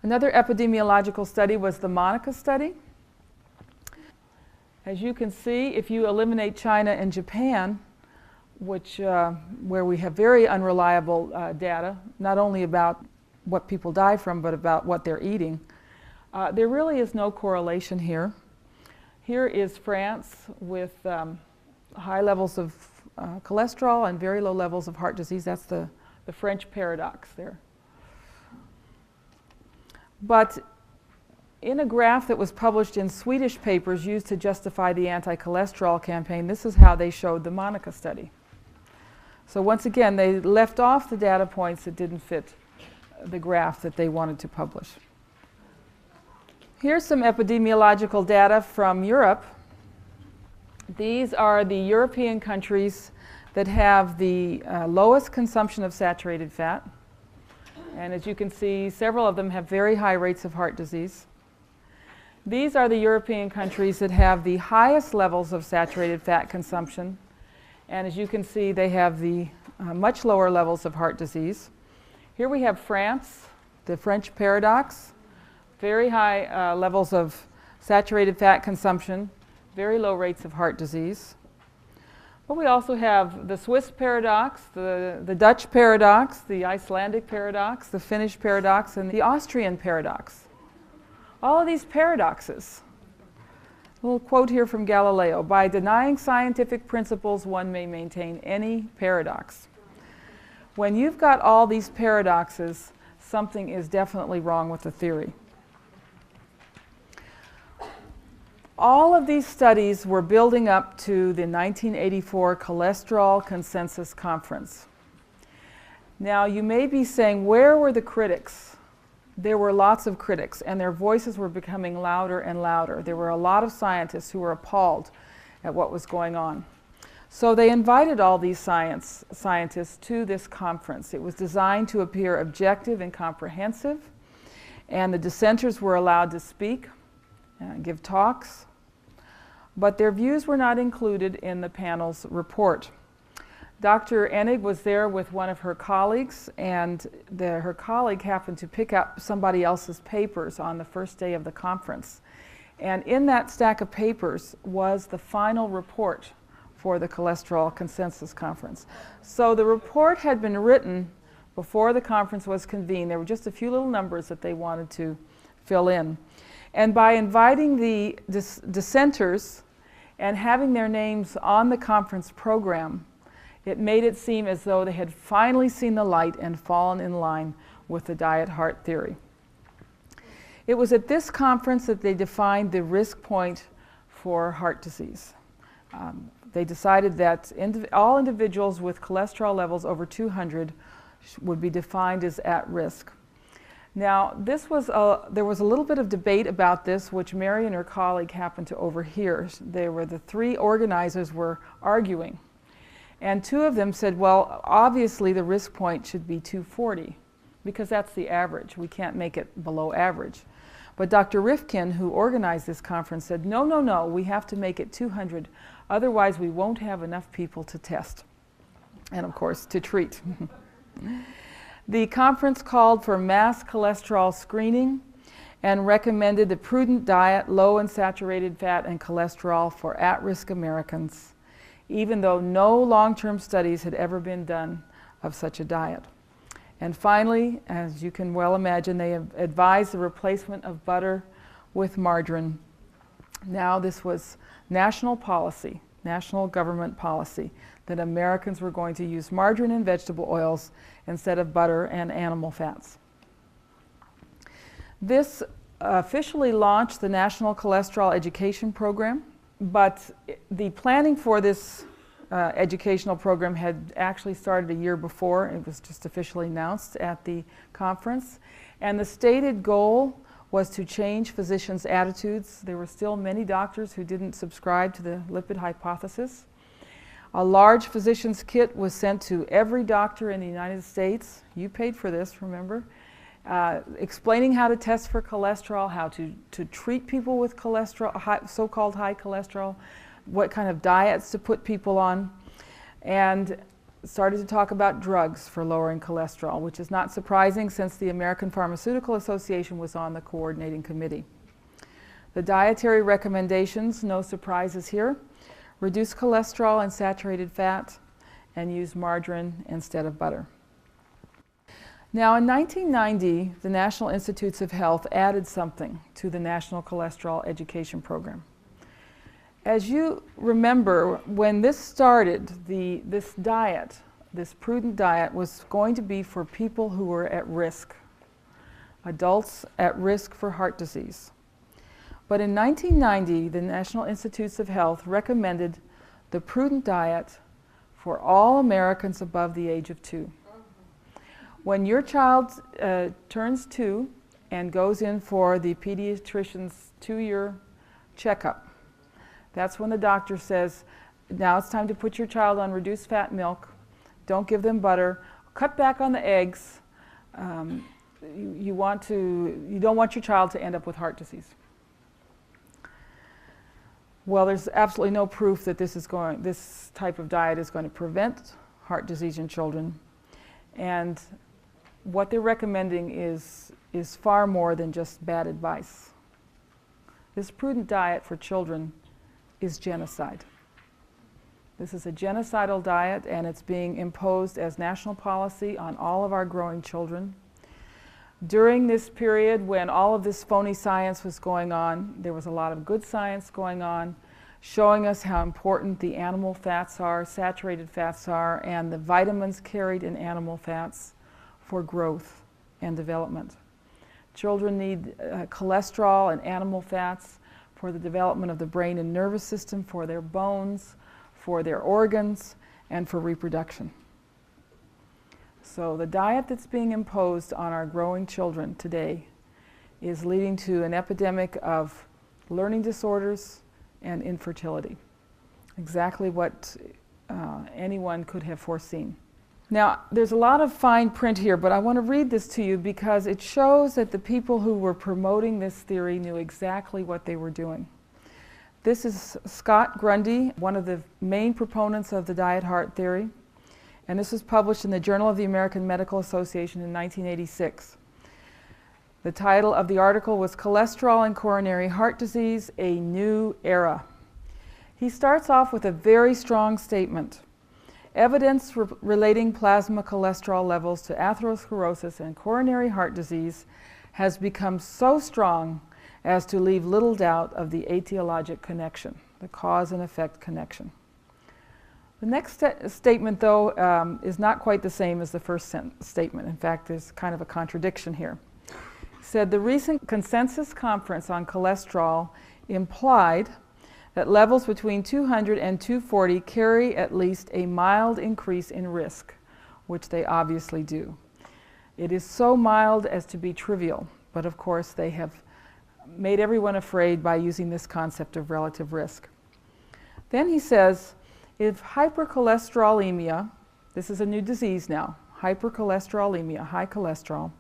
Another epidemiological study was the Monica study. As you can see, if you eliminate China and Japan, where we have very unreliable data, not only about what people die from, but about what they're eating, there really is no correlation here. Here is France with high levels of cholesterol and very low levels of heart disease. That's the French paradox there. But in a graph that was published in Swedish papers used to justify the anti-cholesterol campaign, this is how they showed the Monica study. So once again, they left off the data points that didn't fit the graph that they wanted to publish. Here's some epidemiological data from Europe. These are the European countries that have the lowest consumption of saturated fat. And as you can see, several of them have very high rates of heart disease. These are the European countries that have the highest levels of saturated fat consumption. And as you can see, they have the much lower levels of heart disease. Here we have France, the French paradox, very high levels of saturated fat consumption, very low rates of heart disease. But we also have the Swiss paradox, the Dutch paradox, the Icelandic paradox, the Finnish paradox, and the Austrian paradox. All of these paradoxes. A little quote here from Galileo: "By denying scientific principles, one may maintain any paradox." When you've got all these paradoxes, something is definitely wrong with the theory. All of these studies were building up to the 1984 Cholesterol Consensus Conference. Now, you may be saying, where were the critics? There were lots of critics, and their voices were becoming louder and louder. There were a lot of scientists who were appalled at what was going on. So they invited all these scientists to this conference. It was designed to appear objective and comprehensive, and the dissenters were allowed to speak and give talks, but their views were not included in the panel's report. Dr. Enig was there with one of her colleagues, and her colleague happened to pick up somebody else's papers on the first day of the conference. And in that stack of papers was the final report for the Cholesterol Consensus Conference. So the report had been written before the conference was convened. There were just a few little numbers that they wanted to fill in. And by inviting the dissenters and having their names on the conference program, it made it seem as though they had finally seen the light and fallen in line with the diet heart theory. It was at this conference that they defined the risk point for heart disease. They decided that all individuals with cholesterol levels over 200 would be defined as at risk. Now, there was a little bit of debate about this, which Mary and her colleague happened to overhear. The three organizers were arguing. And two of them said, well, obviously the risk point should be 240, because that's the average. We can't make it below average. But Dr. Rifkin, who organized this conference, said, no, no, no, we have to make it 200. Otherwise, we won't have enough people to test and, of course, to treat. The conference called for mass cholesterol screening and recommended the prudent diet, low in saturated fat and cholesterol for at-risk Americans, even though no long-term studies had ever been done of such a diet. And finally, as you can well imagine, they have advised the replacement of butter with margarine. Now this was national policy, national government policy, that Americans were going to use margarine and vegetable oils instead of butter and animal fats. This officially launched the National Cholesterol Education Program, but the planning for this educational program had actually started a year before. It was just officially announced at the conference. And the stated goal was to change physicians' attitudes. There were still many doctors who didn't subscribe to the lipid hypothesis. A large physician's kit was sent to every doctor in the United States. You paid for this, remember? Explaining how to test for cholesterol, how to treat people with cholesterol, so-called high cholesterol, what kind of diets to put people on, and started to talk about drugs for lowering cholesterol, which is not surprising since the American Pharmaceutical Association was on the coordinating committee. The dietary recommendations, no surprises here: reduce cholesterol and saturated fat and use margarine instead of butter. Now, in 1990, the National Institutes of Health added something to the National Cholesterol Education Program. As you remember, when this started, this diet, this prudent diet, was going to be for people who were at risk, adults at risk for heart disease. But in 1990, the National Institutes of Health recommended the prudent diet for all Americans above the age of 2. When your child turns 2 and goes in for the pediatrician's 2-year checkup, that's when the doctor says, now it's time to put your child on reduced fat milk, don't give them butter, cut back on the eggs. You don't want your child to end up with heart disease. Well, there's absolutely no proof that this type of diet is going to prevent heart disease in children. And what they're recommending is far more than just bad advice. This prudent diet for children is genocide. This is a genocidal diet, and it's being imposed as national policy on all of our growing children. During this period when all of this phony science was going on, there was a lot of good science going on, showing us how important the animal fats are, saturated fats are, and the vitamins carried in animal fats for growth and development. Children need cholesterol and animal fats for the development of the brain and nervous system, for their bones, for their organs, and for reproduction. So the diet that's being imposed on our growing children today is leading to an epidemic of learning disorders and infertility. Exactly what anyone could have foreseen. Now, there's a lot of fine print here, but I want to read this to you because it shows that the people who were promoting this theory knew exactly what they were doing. This is Scott Grundy, one of the main proponents of the diet heart theory, and this was published in the Journal of the American Medical Association in 1986. The title of the article was "Cholesterol and Coronary Heart Disease, a New Era." He starts off with a very strong statement. Evidence relating plasma cholesterol levels to atherosclerosis and coronary heart disease has become so strong as to leave little doubt of the etiologic connection, the cause and effect connection. The next statement, though, is not quite the same as the first statement. In fact, there's kind of a contradiction here. He said, the recent consensus conference on cholesterol implied that levels between 200 and 240 carry at least a mild increase in risk, which they obviously do. It is so mild as to be trivial, but of course they have made everyone afraid by using this concept of relative risk. Then he says, if hypercholesterolemia, this is a new disease now, hypercholesterolemia, high cholesterol,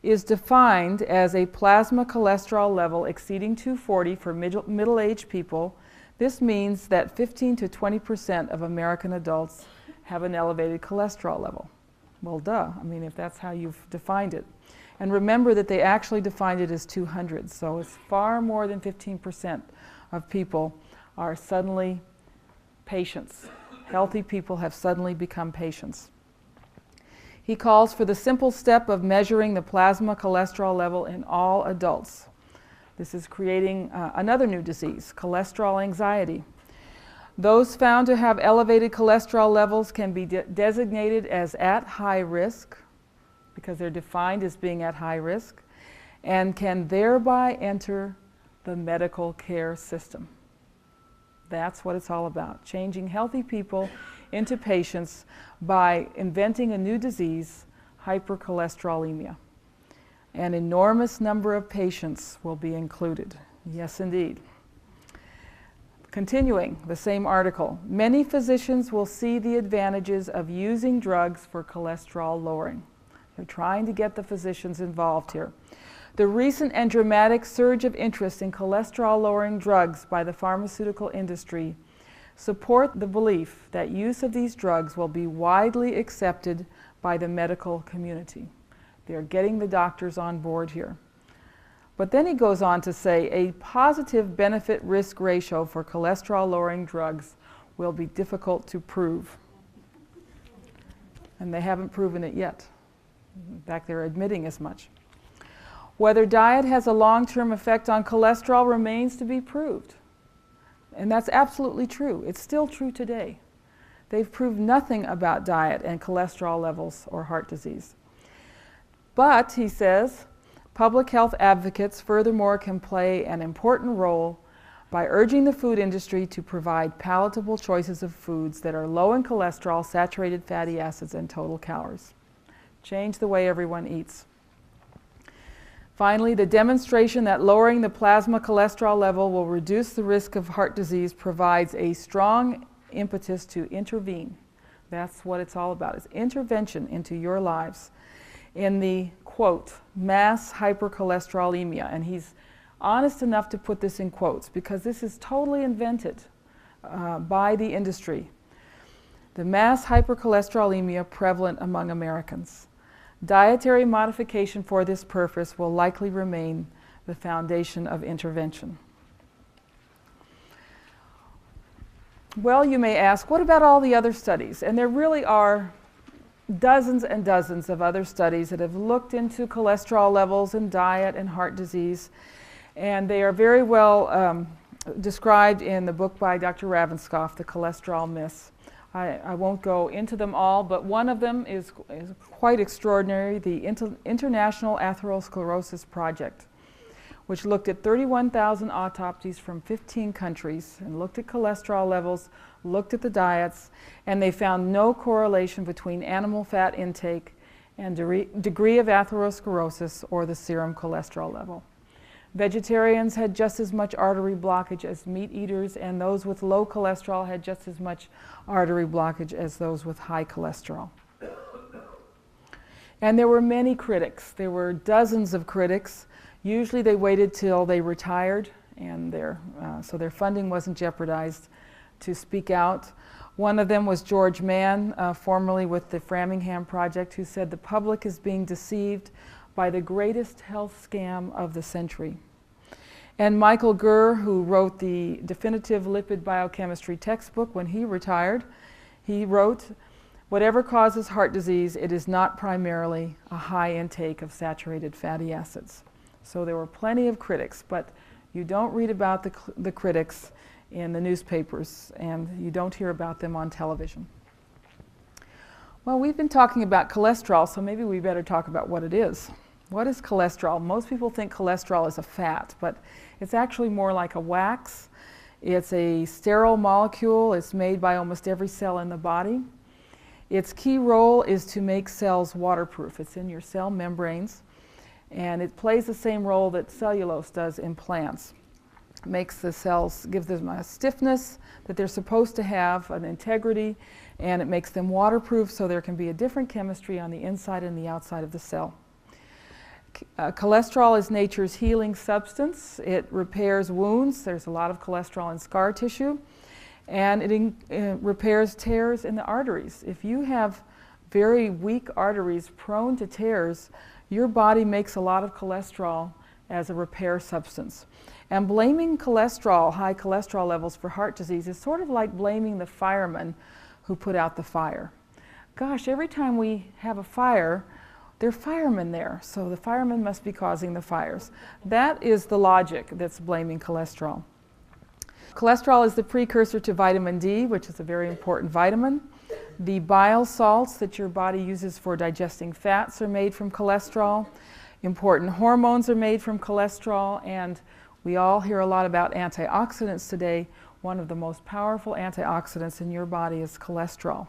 is defined as a plasma cholesterol level exceeding 240 for middle-aged people, this means that 15 to 20% of American adults have an elevated cholesterol level. Well, duh. I mean, if that's how you've defined it. And remember that they actually defined it as 200, so it's far more than 15% of people are suddenly patients. Healthy people have suddenly become patients. He calls for the simple step of measuring the plasma cholesterol level in all adults. This is creating another new disease, cholesterol anxiety. Those found to have elevated cholesterol levels can be designated as at high risk, because they're defined as being at high risk, and can thereby enter the medical care system. That's what it's all about, changing healthy people into patients by inventing a new disease, hypercholesterolemia. An enormous number of patients will be included. Yes, indeed. Continuing, the same article, many physicians will see the advantages of using drugs for cholesterol lowering. They're trying to get the physicians involved here. The recent and dramatic surge of interest in cholesterol-lowering drugs by the pharmaceutical industry support the belief that use of these drugs will be widely accepted by the medical community. They're getting the doctors on board here. But then he goes on to say a positive benefit-risk ratio for cholesterol-lowering drugs will be difficult to prove. And they haven't proven it yet. In fact, they're admitting as much. Whether diet has a long-term effect on cholesterol remains to be proved. And that's absolutely true. It's still true today. They've proved nothing about diet and cholesterol levels or heart disease. But, he says, public health advocates furthermore can play an important role by urging the food industry to provide palatable choices of foods that are low in cholesterol, saturated fatty acids, and total calories. Change the way everyone eats. Finally, the demonstration that lowering the plasma cholesterol level will reduce the risk of heart disease provides a strong impetus to intervene. That's what it's all about, is intervention into your lives in the, quote, mass hypercholesterolemia. And he's honest enough to put this in quotes because this is totally invented by the industry. The mass hypercholesterolemia prevalent among Americans. Dietary modification for this purpose will likely remain the foundation of intervention. Well, you may ask, what about all the other studies? And there really are dozens and dozens of other studies that have looked into cholesterol levels and diet and heart disease. And they are very well described in the book by Dr. Ravenscoff, The Cholesterol Myths. I won't go into them all, but one of them is quite extraordinary, the International Atherosclerosis Project, which looked at 31,000 autopsies from 15 countries and looked at cholesterol levels, looked at the diets, and they found no correlation between animal fat intake and degree of atherosclerosis or the serum cholesterol level. Vegetarians had just as much artery blockage as meat eaters, and those with low cholesterol had just as much artery blockage as those with high cholesterol. And there were many critics. There were dozens of critics. Usually they waited till they retired, and so their funding wasn't jeopardized to speak out. One of them was George Mann, formerly with the Framingham Project, who said the public is being deceived by the greatest health scam of the century. And Michael Gurr, who wrote the definitive lipid biochemistry textbook when he retired, he wrote, whatever causes heart disease, it is not primarily a high intake of saturated fatty acids. So there were plenty of critics, but you don't read about the critics in the newspapers, and you don't hear about them on television. Well, we've been talking about cholesterol, so maybe we better talk about what it is. What is cholesterol? Most people think cholesterol is a fat, but it's actually more like a wax. It's a sterile molecule. It's made by almost every cell in the body. Its key role is to make cells waterproof. It's in your cell membranes, and it plays the same role that cellulose does in plants. It makes the cells, gives them a stiffness that they're supposed to have, an integrity, and it makes them waterproof so there can be a different chemistry on the inside and the outside of the cell. Cholesterol is nature's healing substance. It repairs wounds. There's a lot of cholesterol in scar tissue. And it repairs tears in the arteries. If you have very weak arteries prone to tears, your body makes a lot of cholesterol as a repair substance. And blaming cholesterol, high cholesterol levels for heart disease is sort of like blaming the firemen who put out the fire. Gosh, every time we have a fire, there are firemen there, so the firemen must be causing the fires. That is the logic that's blaming cholesterol. Cholesterol is the precursor to vitamin D, which is a very important vitamin. The bile salts that your body uses for digesting fats are made from cholesterol. Important hormones are made from cholesterol, and we all hear a lot about antioxidants today. One of the most powerful antioxidants in your body is cholesterol.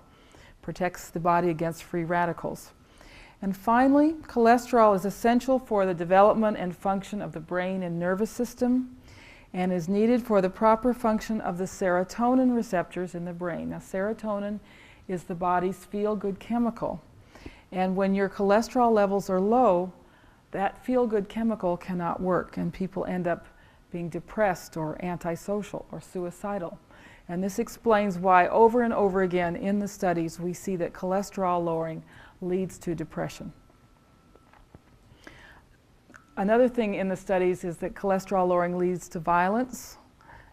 Protects the body against free radicals. And finally, cholesterol is essential for the development and function of the brain and nervous system, and is needed for the proper function of the serotonin receptors in the brain. Now, serotonin is the body's feel-good chemical. And when your cholesterol levels are low, that feel-good chemical cannot work, and people end up being depressed or antisocial or suicidal. And this explains why over and over again in the studies we see that cholesterol lowering leads to depression. Another thing in the studies is that cholesterol lowering leads to violence,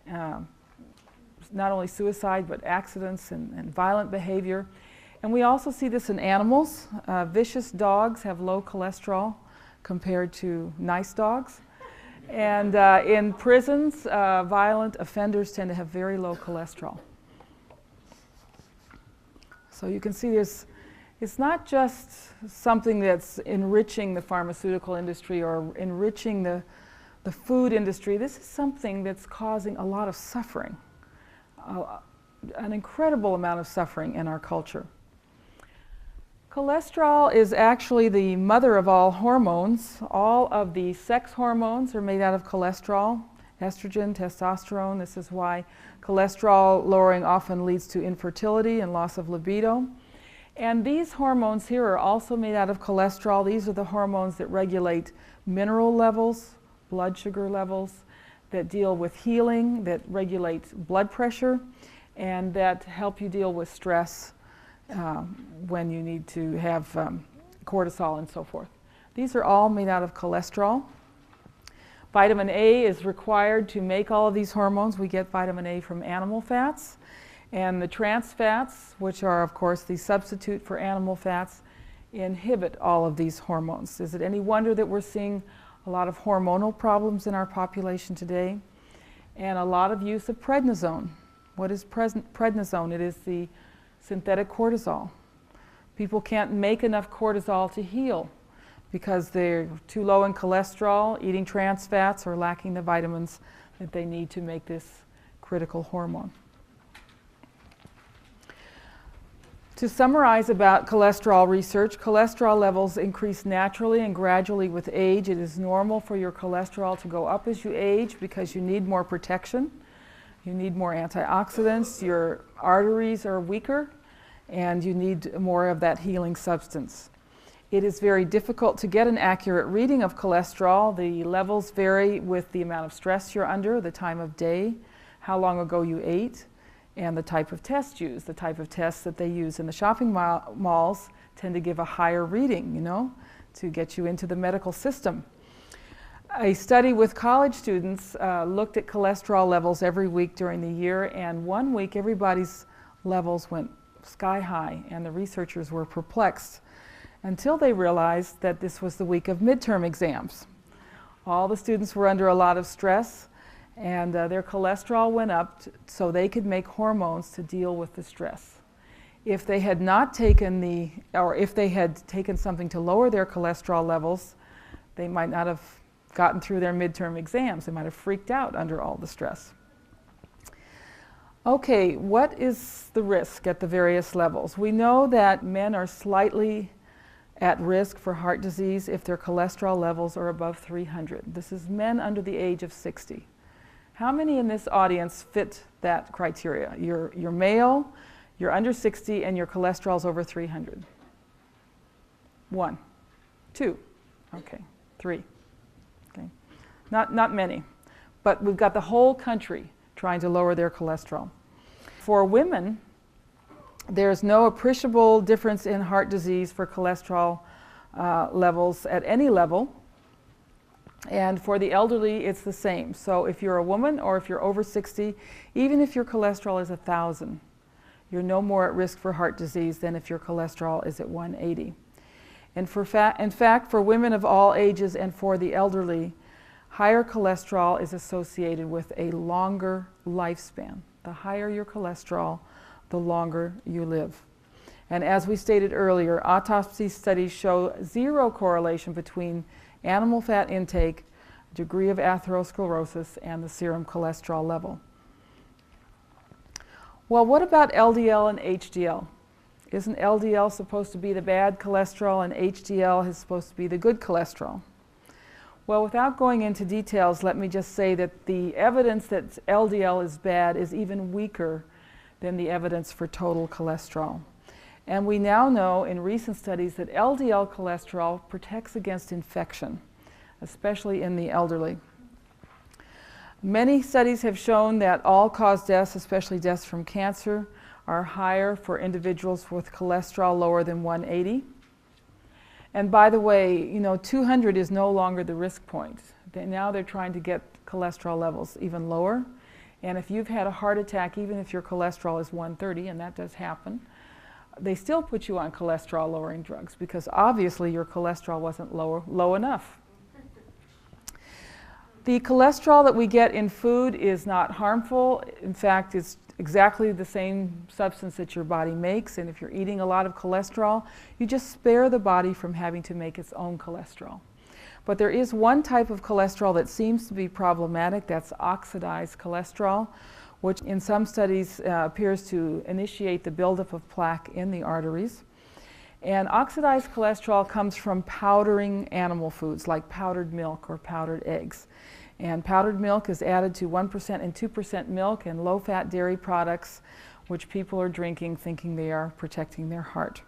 not only suicide but accidents and violent behavior. And we also see this in animals. Vicious dogs have low cholesterol compared to nice dogs. And in prisons, violent offenders tend to have very low cholesterol. So you can see it's not just something that's enriching the pharmaceutical industry or enriching the food industry. This is something that's causing a lot of suffering, an incredible amount of suffering in our culture. Cholesterol is actually the mother of all hormones. All of the sex hormones are made out of cholesterol, estrogen, testosterone. This is why cholesterol lowering often leads to infertility and loss of libido. And these hormones here are also made out of cholesterol. These are the hormones that regulate mineral levels, blood sugar levels, that deal with healing, that regulate blood pressure, and that help you deal with stress when you need to have cortisol and so forth. These are all made out of cholesterol. Vitamin A is required to make all of these hormones. We get vitamin A from animal fats. And the trans fats, which are of course the substitute for animal fats, inhibit all of these hormones. Is it any wonder that we're seeing a lot of hormonal problems in our population today? And a lot of use of prednisone. What is prednisone? It is the synthetic cortisol. People can't make enough cortisol to heal because they're too low in cholesterol, eating trans fats, or lacking the vitamins that they need to make this critical hormone. To summarize about cholesterol research, cholesterol levels increase naturally and gradually with age. It is normal for your cholesterol to go up as you age because you need more protection. You need more antioxidants, your arteries are weaker, and you need more of that healing substance. It is very difficult to get an accurate reading of cholesterol. The levels vary with the amount of stress you're under, the time of day, how long ago you ate, and the type of test used. The type of tests that they use in the shopping malls tend to give a higher reading, to get you into the medical system. A study with college students looked at cholesterol levels every week during the year, and one week everybody's levels went sky high, and the researchers were perplexed until they realized that this was the week of midterm exams. All the students were under a lot of stress, And their cholesterol went up so they could make hormones to deal with the stress. If they had not taken or if they had taken something to lower their cholesterol levels, they might not have gotten through their midterm exams. They might have freaked out under all the stress. Okay, what is the risk at the various levels? We know that men are slightly at risk for heart disease if their cholesterol levels are above 300. This is men under the age of 60. How many in this audience fit that criteria? You're male, you're under 60, and your cholesterol's over 300. 1, 2, okay, 3. Okay. Not many, but we've got the whole country trying to lower their cholesterol. For women, there's no appreciable difference in heart disease for cholesterol levels at any level. And for the elderly, it's the same. So if you're a woman or if you're over 60, even if your cholesterol is 1,000, you're no more at risk for heart disease than if your cholesterol is at 180. And in fact, for women of all ages and for the elderly, higher cholesterol is associated with a longer lifespan. The higher your cholesterol, the longer you live. And as we stated earlier, autopsy studies show zero correlation between animal fat intake, degree of atherosclerosis, and the serum cholesterol level. Well, what about LDL and HDL? Isn't LDL supposed to be the bad cholesterol and HDL is supposed to be the good cholesterol? Well, without going into details, let me just say that the evidence that LDL is bad is even weaker than the evidence for total cholesterol. And we now know in recent studies that LDL cholesterol protects against infection, especially in the elderly. Many studies have shown that all-cause deaths, especially deaths from cancer, are higher for individuals with cholesterol lower than 180. And by the way, 200 is no longer the risk point. Now they're trying to get cholesterol levels even lower. And if you've had a heart attack, even if your cholesterol is 130, and that does happen, they still put you on cholesterol-lowering drugs because obviously your cholesterol wasn't low enough. The cholesterol that we get in food is not harmful. In fact, it's exactly the same substance that your body makes, and if you're eating a lot of cholesterol, you just spare the body from having to make its own cholesterol. But there is one type of cholesterol that seems to be problematic, that's oxidized cholesterol, which in some studies appears to initiate the buildup of plaque in the arteries. And oxidized cholesterol comes from powdering animal foods like powdered milk or powdered eggs. And powdered milk is added to 1% and 2% milk and low-fat dairy products, which people are drinking thinking they are protecting their heart.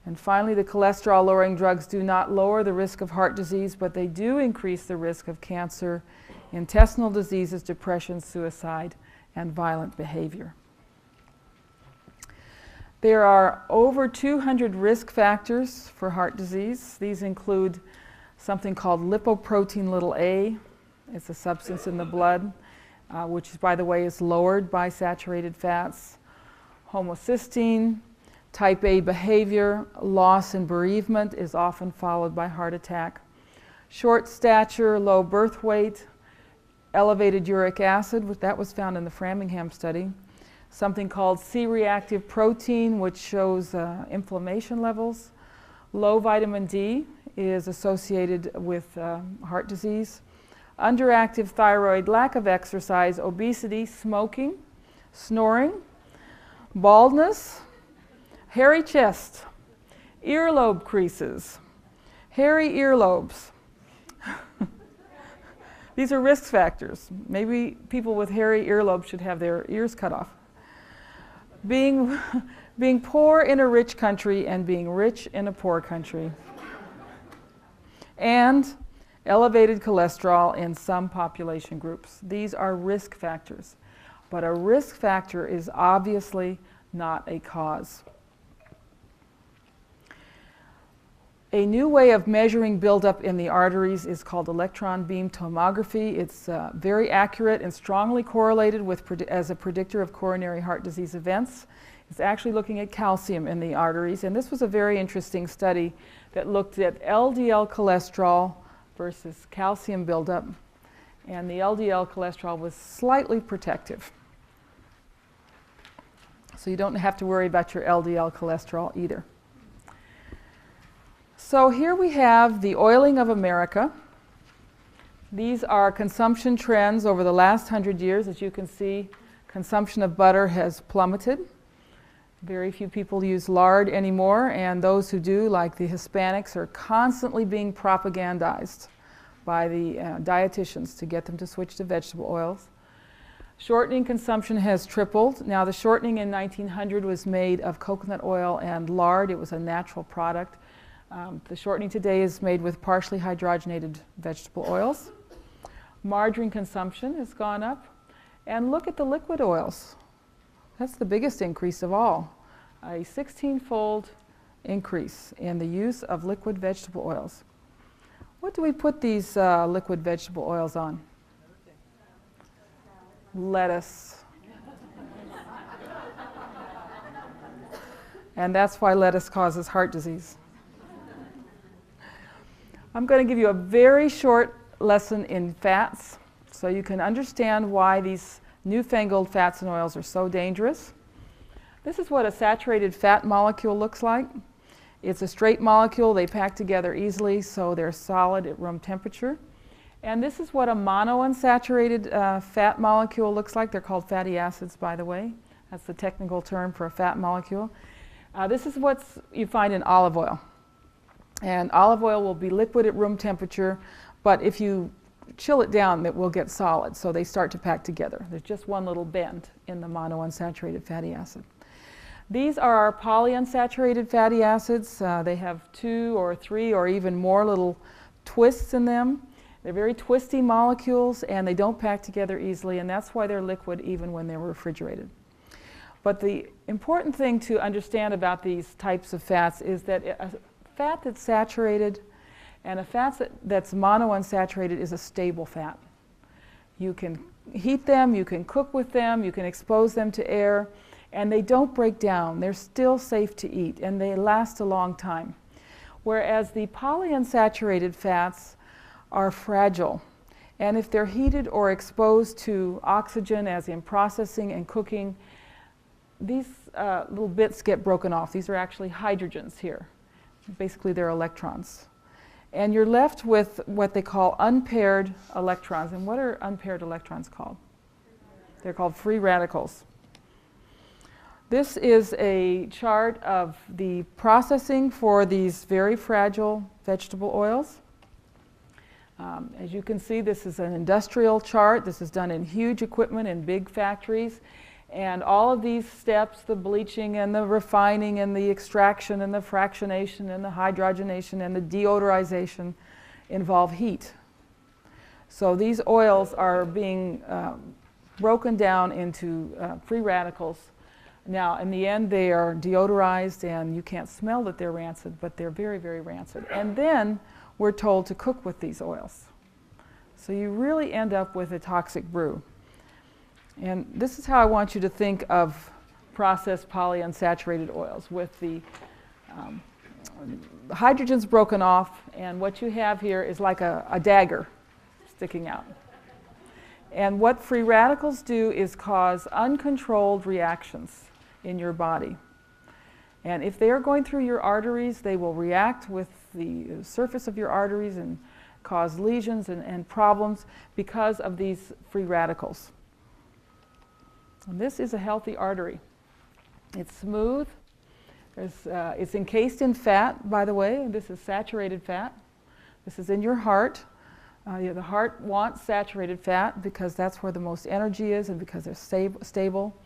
And finally, the cholesterol-lowering drugs do not lower the risk of heart disease, but they do increase the risk of cancer, intestinal diseases, depression, suicide, and violent behavior. There are over 200 risk factors for heart disease. These include something called lipoprotein a. It's a substance in the blood, which, by the way, is lowered by saturated fats. Homocysteine, type A behavior, loss and bereavement is often followed by heart attack. Short stature, low birth weight, elevated uric acid, that was found in the Framingham study. Something called C-reactive protein, which shows inflammation levels. Low vitamin D is associated with heart disease. Underactive thyroid, lack of exercise, obesity, smoking, snoring, baldness, hairy chest, earlobe creases, hairy earlobes. These are risk factors. Maybe people with hairy earlobes should have their ears cut off. Being poor in a rich country and being rich in a poor country. And elevated cholesterol in some population groups. These are risk factors. But a risk factor is obviously not a cause. A new way of measuring buildup in the arteries is called electron beam tomography. It's very accurate and strongly correlated as a predictor of coronary heart disease events. It's actually looking at calcium in the arteries, and this was a very interesting study that looked at LDL cholesterol versus calcium buildup. And the LDL cholesterol was slightly protective. So you don't have to worry about your LDL cholesterol either. So here we have the oiling of America. These are consumption trends over the last 100 years. As you can see, consumption of butter has plummeted. Very few people use lard anymore, and those who do, like the Hispanics, are constantly being propagandized by the dietitians to get them to switch to vegetable oils. Shortening consumption has tripled. Now, the shortening in 1900 was made of coconut oil and lard. It was a natural product. The shortening today is made with partially hydrogenated vegetable oils. Margarine consumption has gone up. And look at the liquid oils. That's the biggest increase of all. A 16-fold increase in the use of liquid vegetable oils. What do we put these liquid vegetable oils on? Lettuce. And that's why lettuce causes heart disease. I'm going to give you a very short lesson in fats so you can understand why these newfangled fats and oils are so dangerous. This is what a saturated fat molecule looks like. It's a straight molecule. They pack together easily, so they're solid at room temperature. And this is what a monounsaturated fat molecule looks like. They're called fatty acids, by the way. That's the technical term for a fat molecule. This is what you find in olive oil. And olive oil will be liquid at room temperature, but if you chill it down, it will get solid, so they start to pack together. There's just one little bend in the monounsaturated fatty acid. These are our polyunsaturated fatty acids. They have 2 or 3 or even more little twists in them. They're very twisty molecules, and they don't pack together easily, and that's why they're liquid even when they're refrigerated. But the important thing to understand about these types of fats is that a fat that's saturated and a fat that's monounsaturated is a stable fat. You can heat them, you can cook with them, you can expose them to air, and they don't break down. They're still safe to eat, and they last a long time. Whereas the polyunsaturated fats are fragile, and if they're heated or exposed to oxygen, as in processing and cooking, these little bits get broken off. These are actually hydrogens here. Basically, they're electrons. And you're left with what they call unpaired electrons. And what are unpaired electrons called? They're called free radicals. This is a chart of the processing for these very fragile vegetable oils. As you can see, this is an industrial chart. This is done in huge equipment in big factories. And all of these steps, the bleaching and the refining and the extraction and the fractionation and the hydrogenation and the deodorization involve heat. So these oils are being broken down into free radicals. Now, in the end, they are deodorized, and you can't smell that they're rancid, but they're very, very rancid. And then we're told to cook with these oils. So you really end up with a toxic brew. And this is how I want you to think of processed polyunsaturated oils, with the hydrogens broken off, and what you have here is like a dagger sticking out. And what free radicals do is cause uncontrolled reactions in your body. And if they are going through your arteries, they will react with the surface of your arteries and cause lesions and problems because of these free radicals. And this is a healthy artery. It's smooth. It's encased in fat, by the way. This is saturated fat. This is in your heart. The heart wants saturated fat because that's where the most energy is and because they're stable.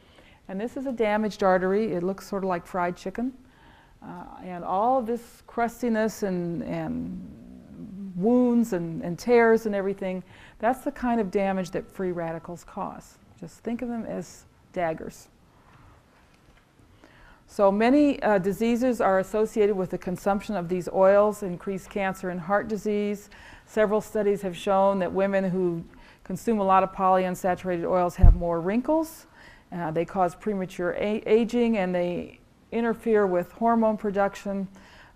And this is a damaged artery. It looks sort of like fried chicken. And all of this crustiness and wounds and tears and everything, that's the kind of damage that free radicals cause. Just think of them as daggers. So many diseases are associated with the consumption of these oils, increased cancer and heart disease. Several studies have shown that women who consume a lot of polyunsaturated oils have more wrinkles. They cause premature aging, and they interfere with hormone production,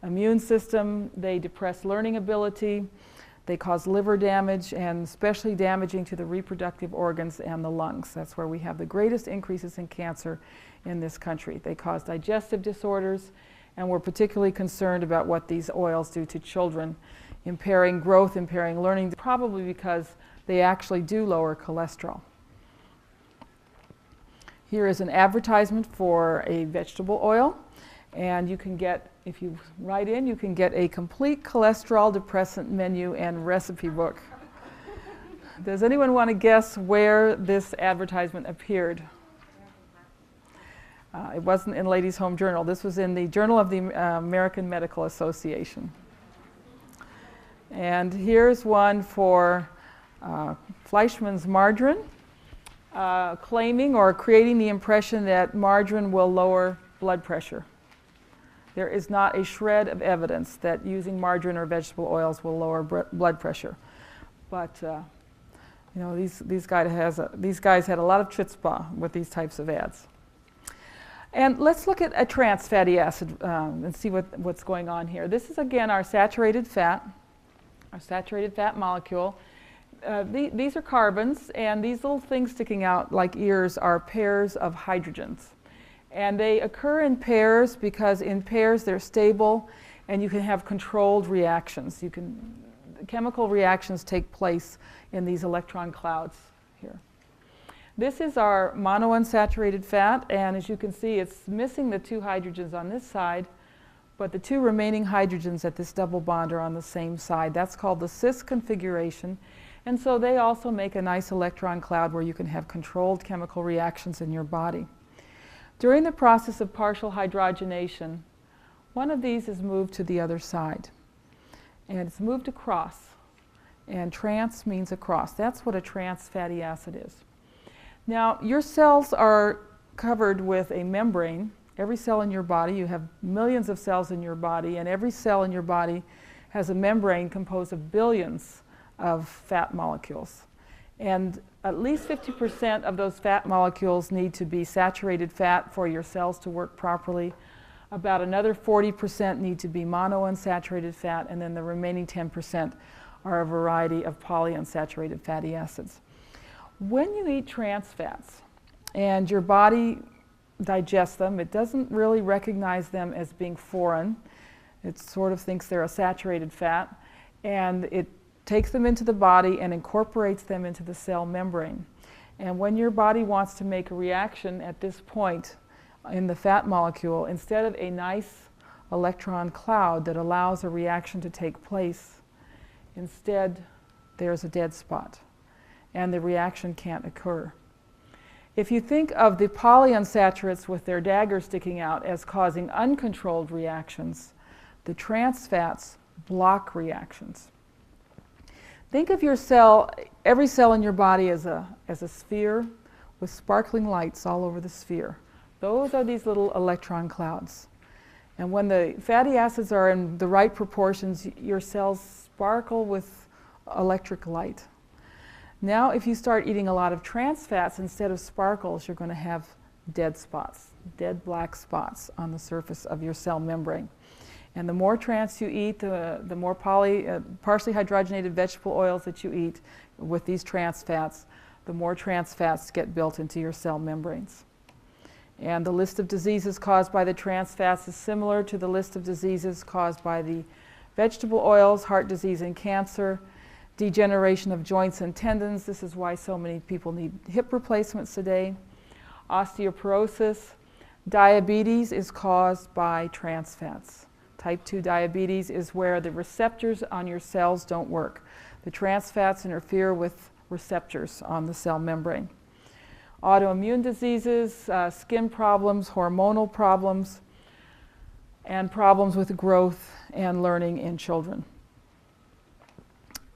immune system. They depress learning ability. They cause liver damage and especially damaging to the reproductive organs and the lungs. That's where we have the greatest increases in cancer in this country. They cause digestive disorders, and we're particularly concerned about what these oils do to children, impairing growth, impairing learning, probably because they actually do lower cholesterol. Here is an advertisement for a vegetable oil, and you can get, if you write in, you can get a complete cholesterol depressant menu and recipe book. Does anyone want to guess where this advertisement appeared? It wasn't in Ladies' Home Journal. This was in the Journal of the American Medical Association. And here's one for Fleischmann's margarine, claiming or creating the impression that margarine will lower blood pressure. There is not a shred of evidence that using margarine or vegetable oils will lower blood pressure. But you know, these guys had a lot of chutzpah with these types of ads. And let's look at a trans fatty acid and see what's going on here. This is again our saturated fat molecule. These are carbons, and these little things sticking out like ears are pairs of hydrogens. And they occur in pairs because in pairs they're stable and you can have controlled reactions. Chemical reactions take place in these electron clouds here. This is our monounsaturated fat, and as you can see, it's missing the two hydrogens on this side, but the two remaining hydrogens at this double bond are on the same side. That's called the cis configuration, and so they also make a nice electron cloud where you can have controlled chemical reactions in your body. During the process of partial hydrogenation, one of these is moved to the other side, and it's moved across, and trans means across. That's what a trans fatty acid is. Now, your cells are covered with a membrane. Every cell in your body, you have millions of cells in your body, and every cell in your body has a membrane composed of billions of fat molecules. And at least 50% of those fat molecules need to be saturated fat for your cells to work properly. About another 40% need to be monounsaturated fat, and then the remaining 10% are a variety of polyunsaturated fatty acids. When you eat trans fats and your body digests them, it doesn't really recognize them as being foreign. It sort of thinks they're a saturated fat, and it takes them into the body and incorporates them into the cell membrane. And when your body wants to make a reaction at this point in the fat molecule, instead of a nice electron cloud that allows a reaction to take place, instead there's a dead spot, and the reaction can't occur. If you think of the polyunsaturates with their daggers sticking out as causing uncontrolled reactions, the trans fats block reactions. Think of your cell, every cell in your body as a sphere with sparkling lights all over the sphere. Those are these little electron clouds. And when the fatty acids are in the right proportions, your cells sparkle with electric light. Now, if you start eating a lot of trans fats, instead of sparkles, you're going to have dead spots, dead black spots on the surface of your cell membrane. And the more trans you eat, the more partially hydrogenated vegetable oils that you eat with these trans fats, the more trans fats get built into your cell membranes. And the list of diseases caused by the trans fats is similar to the list of diseases caused by the vegetable oils: heart disease and cancer, degeneration of joints and tendons. This is why so many people need hip replacements today. Osteoporosis. Diabetes is caused by trans fats. Type 2 diabetes is where the receptors on your cells don't work. The trans fats interfere with receptors on the cell membrane. Autoimmune diseases, skin problems, hormonal problems, and problems with growth and learning in children.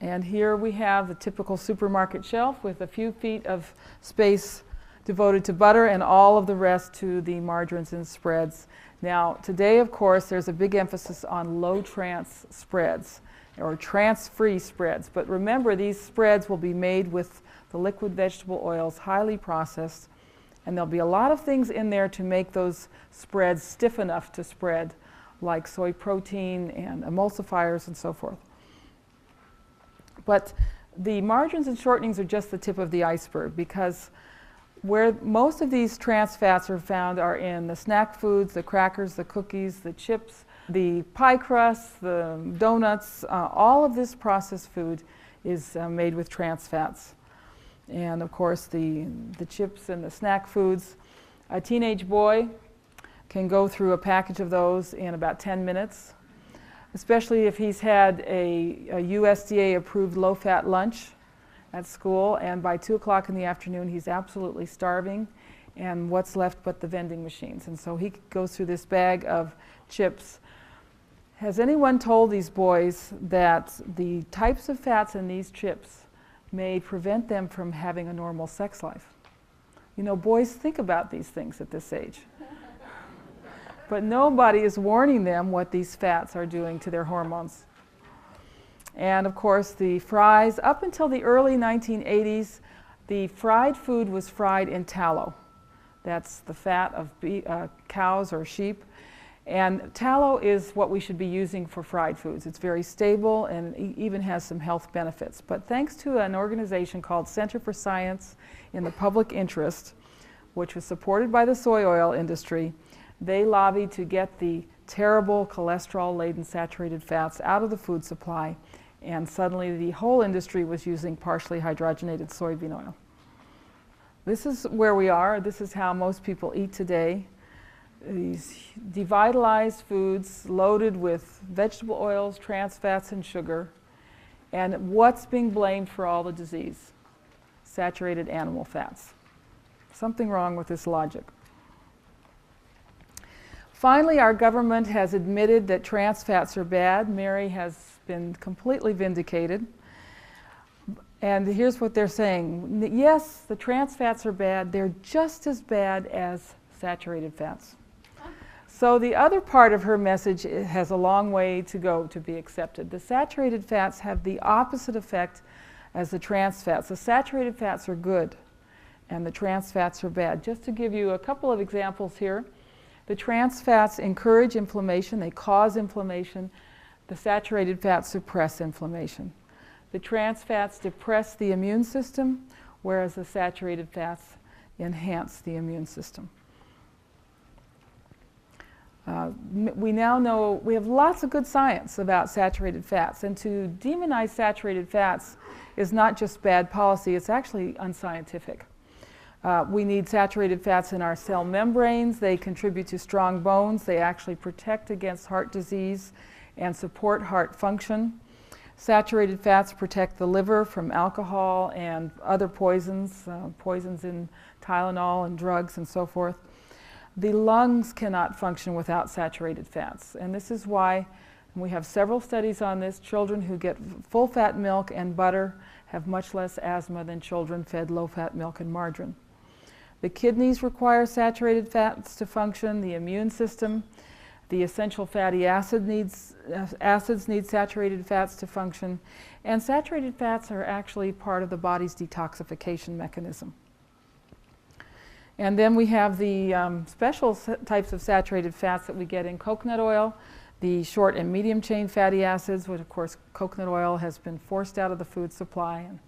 And here we have the typical supermarket shelf with a few feet of space devoted to butter and all of the rest to the margarines and spreads. Now, today, of course, there's a big emphasis on low trans spreads or trans-free spreads. But remember, these spreads will be made with the liquid vegetable oils, highly processed, and there'll be a lot of things in there to make those spreads stiff enough to spread, like soy protein and emulsifiers and so forth. But the margarines and shortenings are just the tip of the iceberg, because where most of these trans fats are found are in the snack foods, the crackers, the cookies, the chips, the pie crusts, the donuts. All of this processed food is made with trans fats. And of course the chips and the snack foods. A teenage boy can go through a package of those in about 10 minutes, especially if he's had a USDA approved low-fat lunch at school, and by 2 o'clock in the afternoon he's absolutely starving, and what's left but the vending machines. And so he goes through this bag of chips. Has anyone told these boys that the types of fats in these chips may prevent them from having a normal sex life? You know, boys think about these things at this age. But nobody is warning them what these fats are doing to their hormones. And of course the fries, up until the early 1980s, the fried food was fried in tallow. That's the fat of cows or sheep. And tallow is what we should be using for fried foods. It's very stable and even has some health benefits. But thanks to an organization called Center for Science in the Public Interest, which was supported by the soy oil industry, they lobbied to get the terrible cholesterol-laden saturated fats out of the food supply, and suddenly the whole industry was using partially hydrogenated soybean oil. This is where we are. This is how most people eat today. These devitalized foods loaded with vegetable oils, trans fats, and sugar. And what's being blamed for all the disease? Saturated animal fats. Something wrong with this logic. Finally, our government has admitted that trans fats are bad. Mary has been completely vindicated. And here's what they're saying. Yes, the trans fats are bad. They're just as bad as saturated fats. So the other part of her message has a long way to go to be accepted. The saturated fats have the opposite effect as the trans fats. The saturated fats are good, and the trans fats are bad. Just to give you a couple of examples here. The trans fats encourage inflammation. They cause inflammation. The saturated fats suppress inflammation. The trans fats depress the immune system, whereas the saturated fats enhance the immune system. We now know, we have lots of good science about saturated fats, and to demonize saturated fats is not just bad policy, it's actually unscientific. We need saturated fats in our cell membranes. They contribute to strong bones. They actually protect against heart disease and support heart function. Saturated fats protect the liver from alcohol and other poisons, poisons in Tylenol and drugs and so forth. The lungs cannot function without saturated fats, and this is why, and we have several studies on this, children who get full-fat milk and butter have much less asthma than children fed low-fat milk and margarine. The kidneys require saturated fats to function, the immune system, the essential fatty acids need saturated fats to function, and saturated fats are actually part of the body's detoxification mechanism. And then we have the special types of saturated fats that we get in coconut oil, the short and medium chain fatty acids, which of course coconut oil has been forced out of the food supply and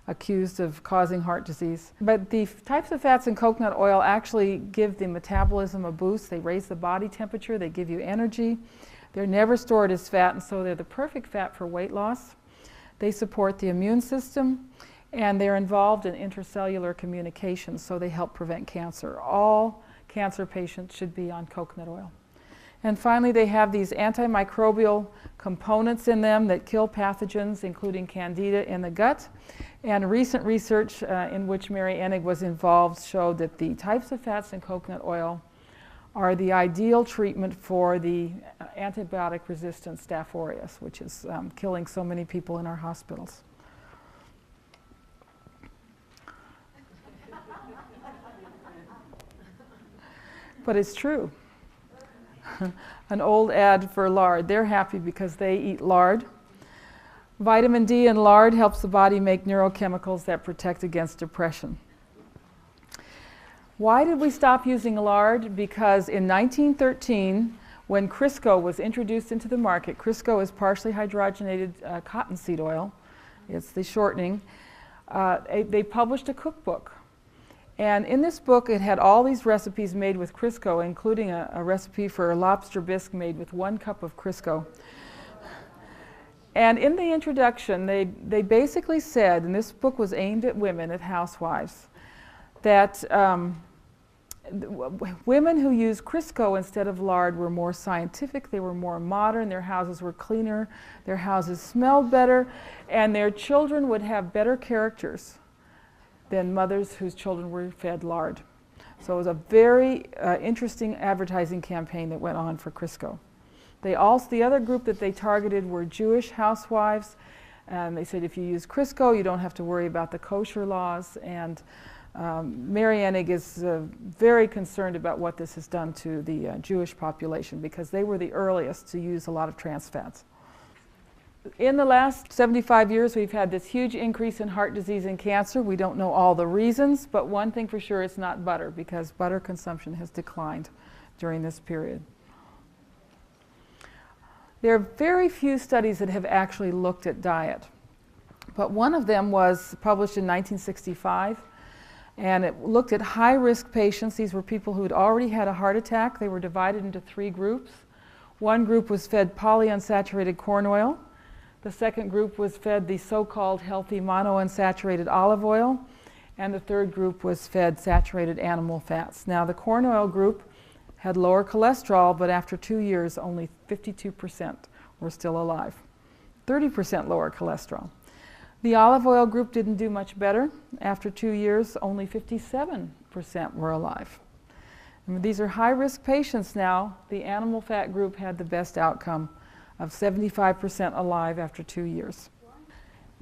accused of causing heart disease. But the types of fats in coconut oil actually give the metabolism a boost. They raise the body temperature, they give you energy. They're never stored as fat, and so they're the perfect fat for weight loss. They support the immune system, and they're involved in intercellular communication, so they help prevent cancer. All cancer patients should be on coconut oil. And finally, they have these antimicrobial components in them that kill pathogens, including candida in the gut. And recent research in which Mary Enig was involved showed that the types of fats in coconut oil are the ideal treatment for the antibiotic-resistant Staph aureus, which is killing so many people in our hospitals. But it's true. An old ad for lard. They're happy because they eat lard. Vitamin D in lard helps the body make neurochemicals that protect against depression. Why did we stop using lard? Because in 1913, when Crisco was introduced into the market, Crisco is partially hydrogenated cottonseed oil. It's the shortening. They published a cookbook. And in this book, it had all these recipes made with Crisco, including a recipe for a lobster bisque made with 1 cup of Crisco. And in the introduction, they basically said, and this book was aimed at women, at housewives, that women who used Crisco instead of lard were more scientific, they were more modern, their houses were cleaner, their houses smelled better, and their children would have better characters than mothers whose children were fed lard. So it was a very interesting advertising campaign that went on for Crisco. The other group that they targeted were Jewish housewives, and they said if you use Crisco, you don't have to worry about the kosher laws. And Mary Enig is very concerned about what this has done to the Jewish population, because they were the earliest to use a lot of trans fats. In the last 75 years, we've had this huge increase in heart disease and cancer. We don't know all the reasons, but one thing for sure, it's not butter, because butter consumption has declined during this period. There are very few studies that have actually looked at diet, but one of them was published in 1965, and it looked at high-risk patients. These were people who had already had a heart attack. They were divided into 3 groups. One group was fed polyunsaturated corn oil. The second group was fed the so-called healthy monounsaturated olive oil, and the third group was fed saturated animal fats. Now, the corn oil group had lower cholesterol, but after 2 years, only 52% were still alive. 30% lower cholesterol. The olive oil group didn't do much better. After 2 years, only 57% were alive. And these are high-risk patients now. The animal fat group had the best outcome of 75% alive after 2 years.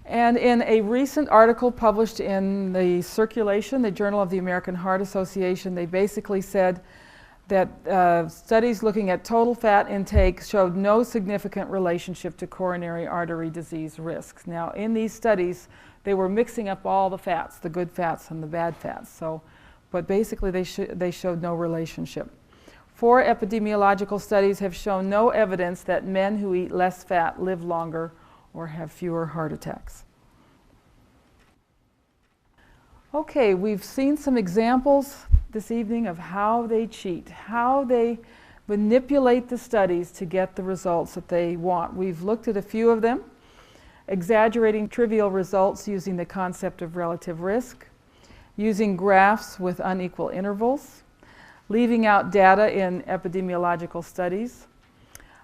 And in a recent article published in the Circulation, the Journal of the American Heart Association, they basically said that studies looking at total fat intake showed no significant relationship to coronary artery disease risks. Now, in these studies, they were mixing up all the fats, the good fats and the bad fats. But basically, they showed no relationship. 4 epidemiological studies have shown no evidence that men who eat less fat live longer or have fewer heart attacks. Okay, we've seen some examples this evening of how they cheat, how they manipulate the studies to get the results that they want. We've looked at a few of them: exaggerating trivial results using the concept of relative risk, using graphs with unequal intervals, leaving out data in epidemiological studies.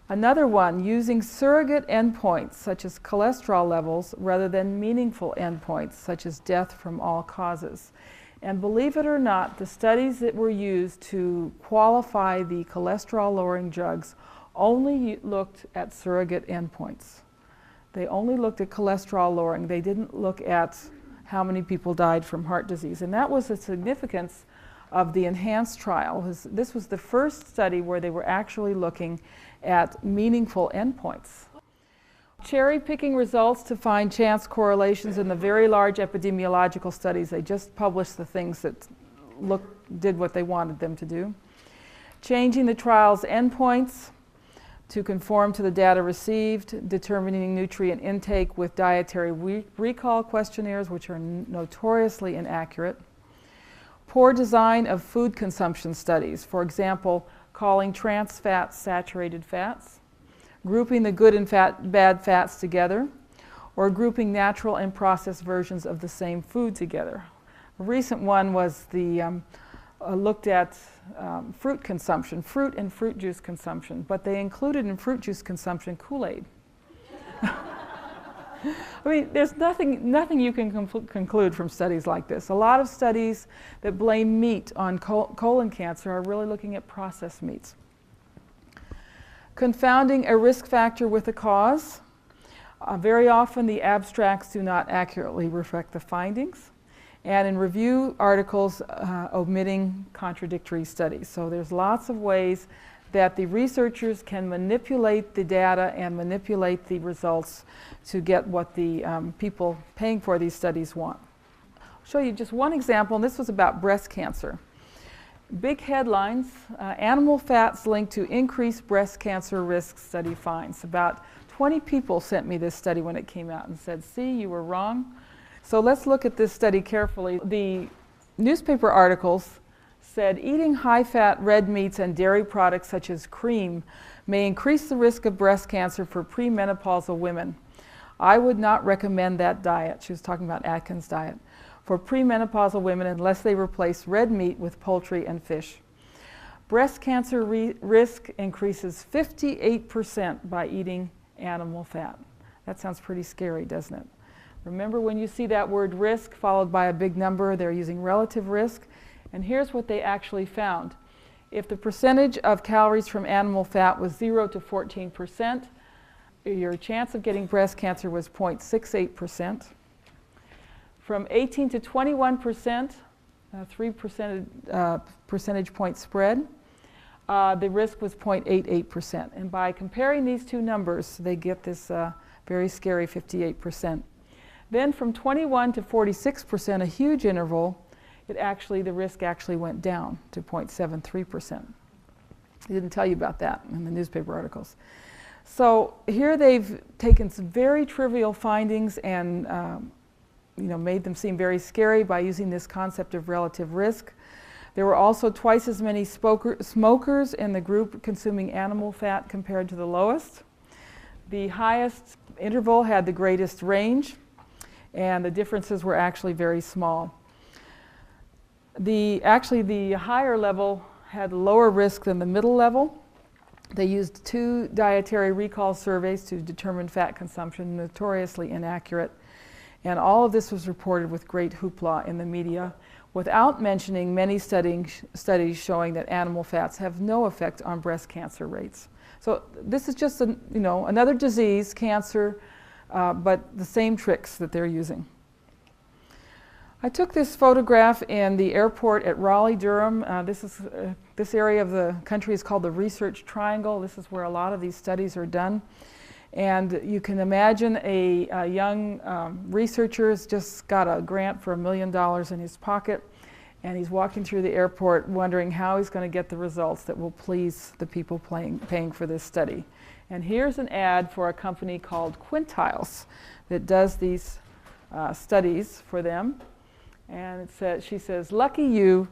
Another one, using surrogate endpoints such as cholesterol levels rather than meaningful endpoints such as death from all causes. And believe it or not, the studies that were used to qualify the cholesterol-lowering drugs only looked at surrogate endpoints. They only looked at cholesterol lowering. They didn't look at how many people died from heart disease. And that was the significance of the ENHANCE trial. This was the first study where they were actually looking at meaningful endpoints. Cherry-picking results to find chance correlations in the very large epidemiological studies. They just published the things that did what they wanted them to do. Changing the trial's endpoints to conform to the data received, determining nutrient intake with dietary recall questionnaires, which are notoriously inaccurate. Poor design of food consumption studies, for example, calling trans fats saturated fats, grouping the good and bad fats together, or grouping natural and processed versions of the same food together. A recent one was looked at fruit consumption, fruit and fruit juice consumption, but they included in fruit juice consumption Kool-Aid. I mean, there's nothing you can conclude from studies like this. A lot of studies that blame meat on colon cancer are really looking at processed meats. Confounding a risk factor with a cause. Very often the abstracts do not accurately reflect the findings. And in review articles, omitting contradictory studies. So there's lots of ways that the researchers can manipulate the data and manipulate the results to get what the people paying for these studies want. I'll show you just one example, and this was about breast cancer. Big headlines, animal fats linked to increased breast cancer risk study finds. About 20 people sent me this study when it came out and said, see, you were wrong. So let's look at this study carefully. The newspaper articles said eating high-fat red meats and dairy products such as cream may increase the risk of breast cancer for premenopausal women. I would not recommend that diet. She was talking about Atkins' diet for premenopausal women unless they replace red meat with poultry and fish. Breast cancer risk increases 58% by eating animal fat. That sounds pretty scary, doesn't it? Remember, when you see that word risk followed by a big number, they're using relative risk. And here's what they actually found. If the percentage of calories from animal fat was 0 to 14%, your chance of getting breast cancer was 0.68%. From 18 to 21%, 3% percentage point spread, the risk was 0.88%. And by comparing these two numbers, they get this very scary 58%. Then from 21 to 46%, a huge interval, the risk actually went down to 0.73%. They didn't tell you about that in the newspaper articles. So here they've taken some very trivial findings and made them seem very scary by using this concept of relative risk. There were also twice as many smokers in the group consuming animal fat compared to the lowest. The highest interval had the greatest range, and the differences were actually very small. The higher level had lower risk than the middle level. They used 2 dietary recall surveys to determine fat consumption, notoriously inaccurate. And all of this was reported with great hoopla in the media, without mentioning many studies showing that animal fats have no effect on breast cancer rates. So this is just another disease, cancer, but the same tricks that they're using. I took this photograph in the airport at Raleigh-Durham. This area of the country is called the Research Triangle. This is where a lot of these studies are done. And you can imagine a young researcher has just got a grant for $1 million in his pocket, and he's walking through the airport wondering how he's going to get the results that will please the people paying for this study. And here's an ad for a company called Quintiles that does these studies for them. And she says, lucky you,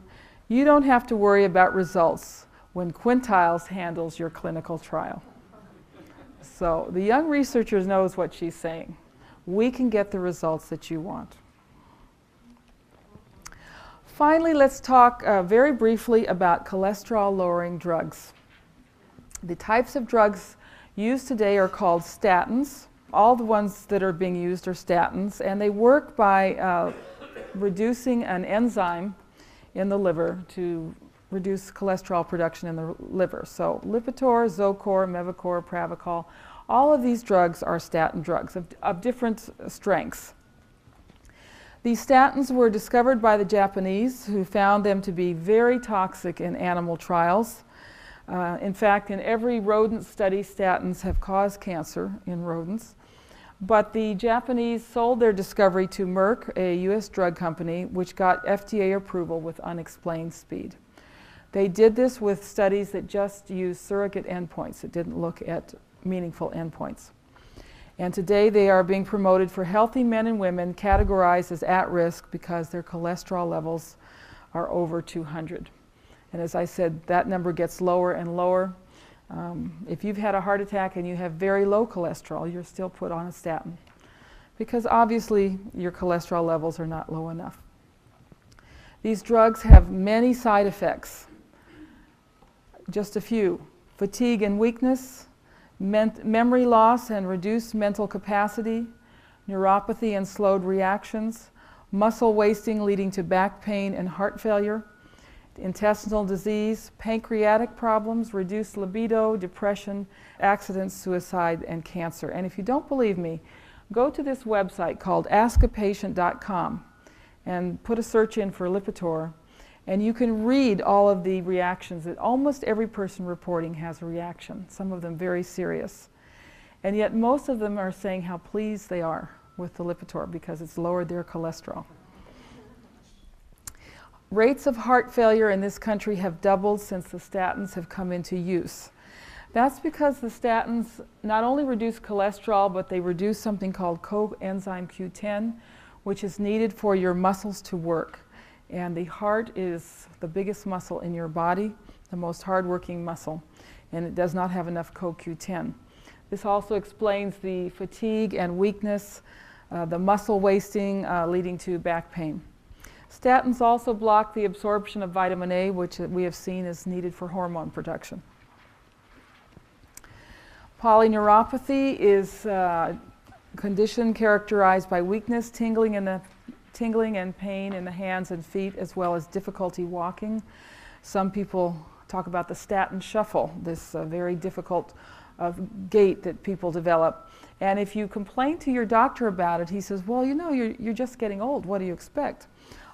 you don't have to worry about results when Quintiles handles your clinical trial. So the young researcher knows what she's saying. We can get the results that you want. Finally, let's talk very briefly about cholesterol-lowering drugs. The types of drugs used today are called statins. All the ones that are being used are statins, and they work by reducing an enzyme in the liver to reduce cholesterol production in the liver. So Lipitor, Zocor, Mevacor, Pravachol, all of these drugs are statin drugs of different strengths. These statins were discovered by the Japanese, who found them to be very toxic in animal trials. In fact, in every rodent study, statins have caused cancer in rodents. But the Japanese sold their discovery to Merck, a US drug company, which got FDA approval with unexplained speed. They did this with studies that just used surrogate endpoints. It didn't look at meaningful endpoints. And today they are being promoted for healthy men and women categorized as at risk because their cholesterol levels are over 200. And as I said, that number gets lower and lower. If you've had a heart attack and you have very low cholesterol, you're still put on a statin because obviously your cholesterol levels are not low enough. These drugs have many side effects. Just a few: fatigue and weakness, memory loss and reduced mental capacity, neuropathy and slowed reactions, muscle wasting leading to back pain and heart failure, intestinal disease, pancreatic problems, reduced libido, depression, accidents, suicide, and cancer. And if you don't believe me, go to this website called askapatient.com and put a search in for Lipitor, and you can read all of the reactions that almost every person reporting has a reaction, some of them very serious. And yet most of them are saying how pleased they are with the Lipitor because it's lowered their cholesterol. Rates of heart failure in this country have doubled since the statins have come into use. That's because the statins not only reduce cholesterol, but they reduce something called coenzyme Q10, which is needed for your muscles to work. And the heart is the biggest muscle in your body, the most hardworking muscle, and it does not have enough CoQ10. This also explains the fatigue and weakness, the muscle wasting leading to back pain. Statins also block the absorption of vitamin A, which we have seen is needed for hormone production. Polyneuropathy is a condition characterized by weakness, tingling and pain in the hands and feet, as well as difficulty walking. Some people talk about the statin shuffle, this very difficult gait that people develop. And if you complain to your doctor about it, he says, well, you know, you're just getting old. What do you expect?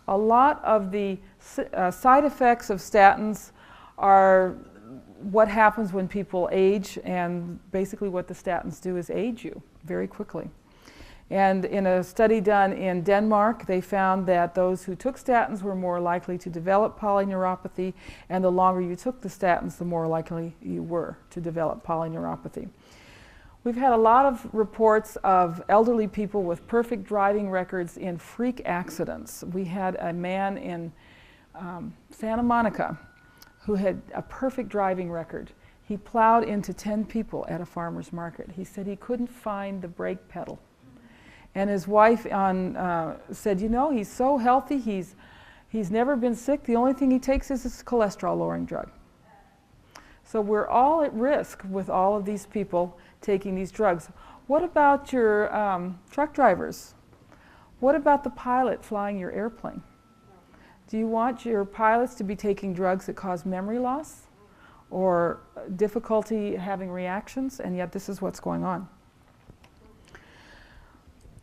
A lot of the side effects of statins are what happens when people age, and basically what the statins do is age you very quickly. And in a study done in Denmark, they found that those who took statins were more likely to develop polyneuropathy, and the longer you took the statins, the more likely you were to develop polyneuropathy. We've had a lot of reports of elderly people with perfect driving records in freak accidents. We had a man in Santa Monica who had a perfect driving record. He plowed into 10 people at a farmer's market. He said he couldn't find the brake pedal. And his wife said, you know, he's so healthy, he's never been sick. The only thing he takes is this cholesterol-lowering drug. So we're all at risk with all of these people taking these drugs. What about your truck drivers? What about the pilot flying your airplane? Do you want your pilots to be taking drugs that cause memory loss or difficulty having reactions? And yet this is what's going on.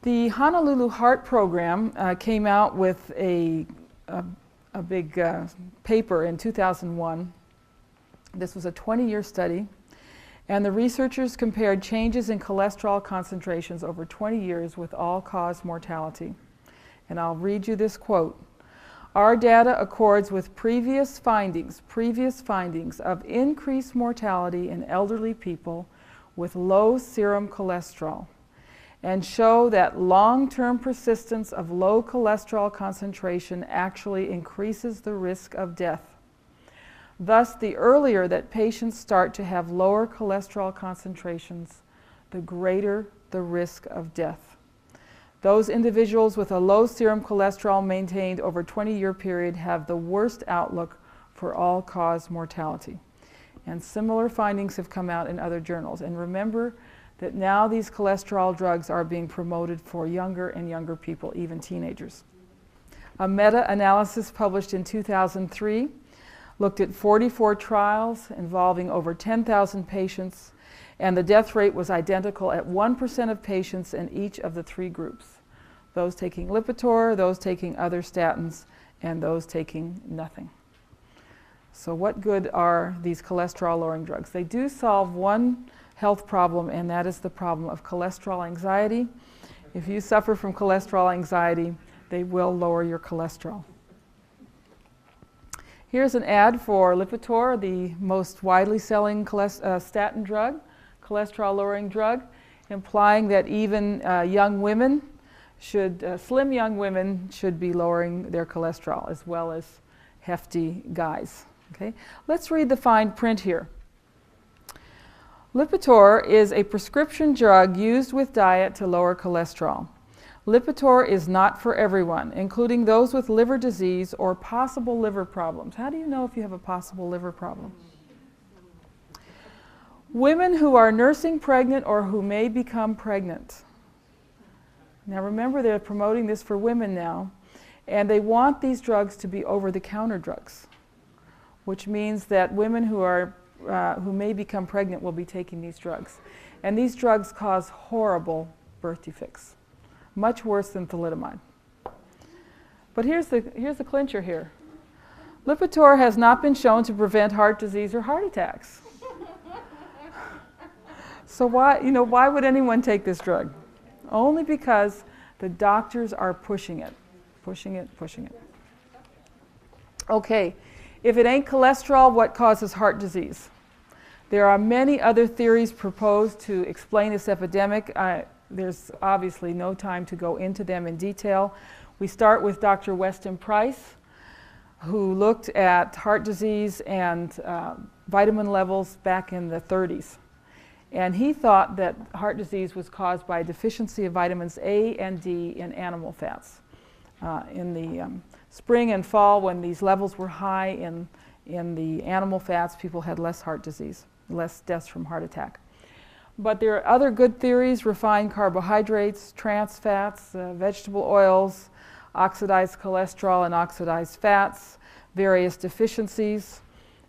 The Honolulu Heart Program came out with a big paper in 2001. This was a 20-year study, and the researchers compared changes in cholesterol concentrations over 20 years with all-cause mortality. And I'll read you this quote. Our data accords with previous findings of increased mortality in elderly people with low serum cholesterol, and show that long-term persistence of low cholesterol concentration actually increases the risk of death. Thus, the earlier that patients start to have lower cholesterol concentrations, the greater the risk of death. Those individuals with a low serum cholesterol maintained over a 20-year period have the worst outlook for all-cause mortality. And similar findings have come out in other journals. And remember that now these cholesterol drugs are being promoted for younger and younger people, even teenagers. A meta-analysis published in 2003 looked at 44 trials involving over 10,000 patients, and the death rate was identical at 1% of patients in each of the three groups. Those taking Lipitor, those taking other statins, and those taking nothing. So what good are these cholesterol-lowering drugs? They do solve one health problem, and that is the problem of cholesterol anxiety. If you suffer from cholesterol anxiety, they will lower your cholesterol. Here's an ad for Lipitor, the most widely selling statin drug, cholesterol-lowering drug, implying that even young women slim young women should be lowering their cholesterol, as well as hefty guys. Okay? Let's read the fine print here. Lipitor is a prescription drug used with diet to lower cholesterol. Lipitor is not for everyone, including those with liver disease or possible liver problems. How do you know if you have a possible liver problem? Women who are nursing pregnant or who may become pregnant. Now remember, they're promoting this for women now, and they want these drugs to be over-the-counter drugs, which means that women who may become pregnant will be taking these drugs. And these drugs cause horrible birth defects, much worse than thalidomide. But here's the clincher here. Lipitor has not been shown to prevent heart disease or heart attacks. So why would anyone take this drug? Only because the doctors are pushing it. Okay, if it ain't cholesterol, what causes heart disease? There are many other theories proposed to explain this epidemic. There's obviously no time to go into them in detail. We start with Dr. Weston Price, who looked at heart disease and vitamin levels back in the 30s. And he thought that heart disease was caused by a deficiency of vitamins A and D in animal fats. In the spring and fall, when these levels were high in the animal fats, people had less heart disease, less deaths from heart attack. But there are other good theories: refined carbohydrates, trans fats, vegetable oils, oxidized cholesterol and oxidized fats, various deficiencies,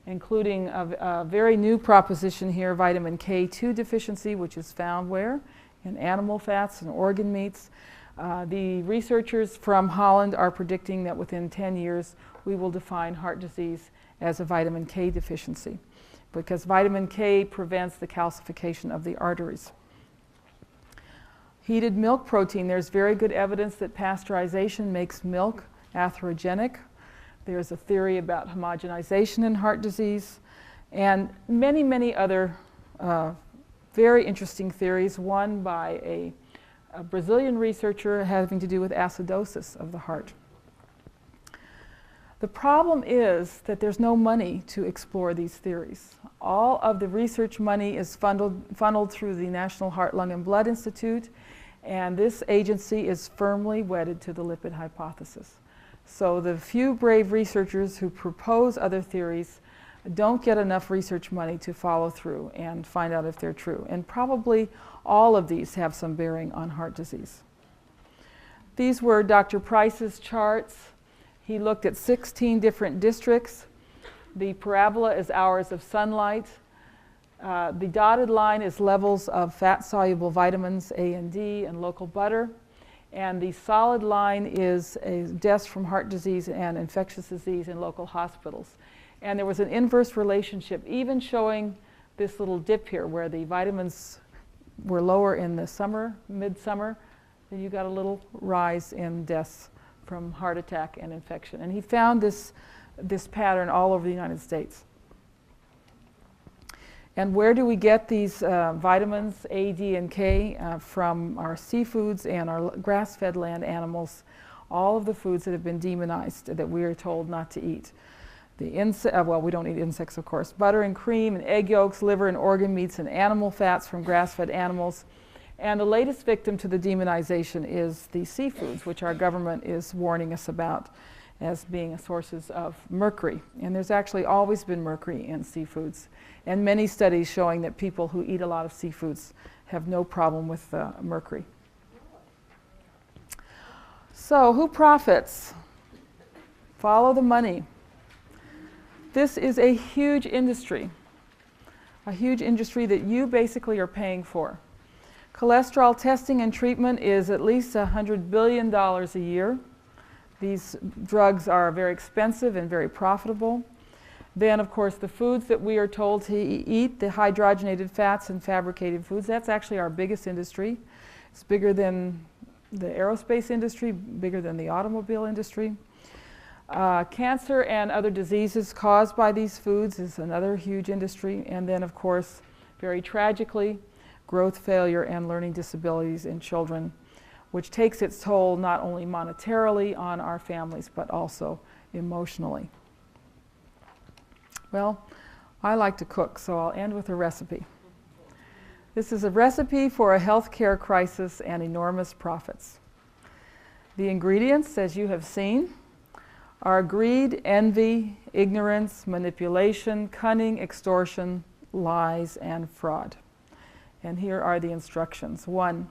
including a very new proposition here, vitamin K2 deficiency, which is found where? In animal fats and organ meats. The researchers from Holland are predicting that within 10 years we will define heart disease as a vitamin K deficiency, because vitamin K prevents the calcification of the arteries. Heated milk protein. There's very good evidence that pasteurization makes milk atherogenic. There's a theory about homogenization in heart disease, and many, many other very interesting theories, one by a Brazilian researcher having to do with acidosis of the heart. The problem is that there's no money to explore these theories. All of the research money is funneled through the National Heart, Lung, and Blood Institute, and this agency is firmly wedded to the lipid hypothesis. So the few brave researchers who propose other theories don't get enough research money to follow through and find out if they're true. And probably all of these have some bearing on heart disease. These were Dr. Price's charts. He looked at 16 different districts. The parabola is hours of sunlight. The dotted line is levels of fat-soluble vitamins A and D and local butter. And the solid line is deaths from heart disease and infectious disease in local hospitals. And there was an inverse relationship, even showing this little dip here where the vitamins were lower in the summer, midsummer, then you got a little rise in deaths from heart attack and infection. And he found this pattern all over the United States. And where do we get these vitamins A, D, and K? From our seafoods and our grass-fed land animals, all of the foods that have been demonized that we are told not to eat. Well, we don't eat insects, of course. Butter and cream and egg yolks, liver and organ meats, and animal fats from grass-fed animals. And the latest victim to the demonization is the seafoods, which our government is warning us about as being sources of mercury. And there's actually always been mercury in seafoods, and many studies showing that people who eat a lot of seafoods have no problem with mercury. So who profits? Follow the money. This is a huge industry that you basically are paying for. Cholesterol testing and treatment is at least $100 billion a year. These drugs are very expensive and very profitable. Then, of course, the foods that we are told to eat, the hydrogenated fats and fabricated foods, that's actually our biggest industry. It's bigger than the aerospace industry, bigger than the automobile industry. Cancer and other diseases caused by these foods is another huge industry. And then, of course, very tragically, growth failure and learning disabilities in children, which takes its toll not only monetarily on our families, but also emotionally. Well, I like to cook, so I'll end with a recipe. This is a recipe for a healthcare crisis and enormous profits. The ingredients, as you have seen, are greed, envy, ignorance, manipulation, cunning, extortion, lies, and fraud. And here are the instructions. 1.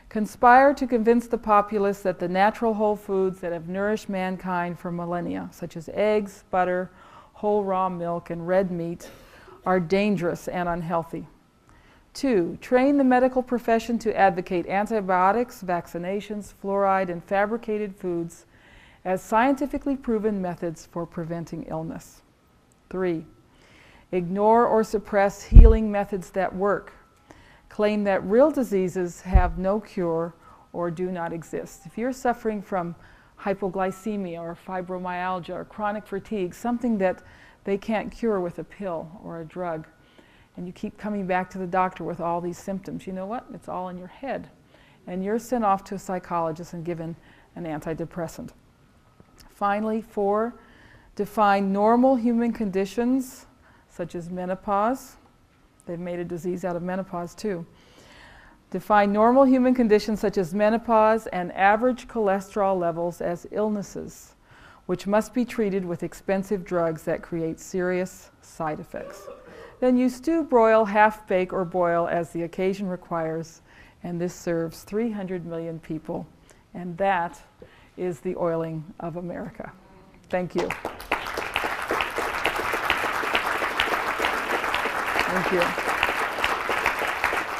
Conspire to convince the populace that the natural whole foods that have nourished mankind for millennia, such as eggs, butter, whole raw milk, and red meat, are dangerous and unhealthy. 2. Train the medical profession to advocate antibiotics, vaccinations, fluoride, and fabricated foods as scientifically proven methods for preventing illness. 3. Ignore or suppress healing methods that work. Claim that real diseases have no cure or do not exist. If you're suffering from hypoglycemia or fibromyalgia or chronic fatigue, something that they can't cure with a pill or a drug, and you keep coming back to the doctor with all these symptoms, you know what? It's all in your head. And you're sent off to a psychologist and given an antidepressant. Finally, 4, define normal human conditions such as menopause. They've made a disease out of menopause too. Define normal human conditions such as menopause and average cholesterol levels as illnesses, which must be treated with expensive drugs that create serious side effects. Then you stew, broil, half bake, or boil as the occasion requires, and this serves 300 million people. And that is the oiling of America. Thank you. Thank you.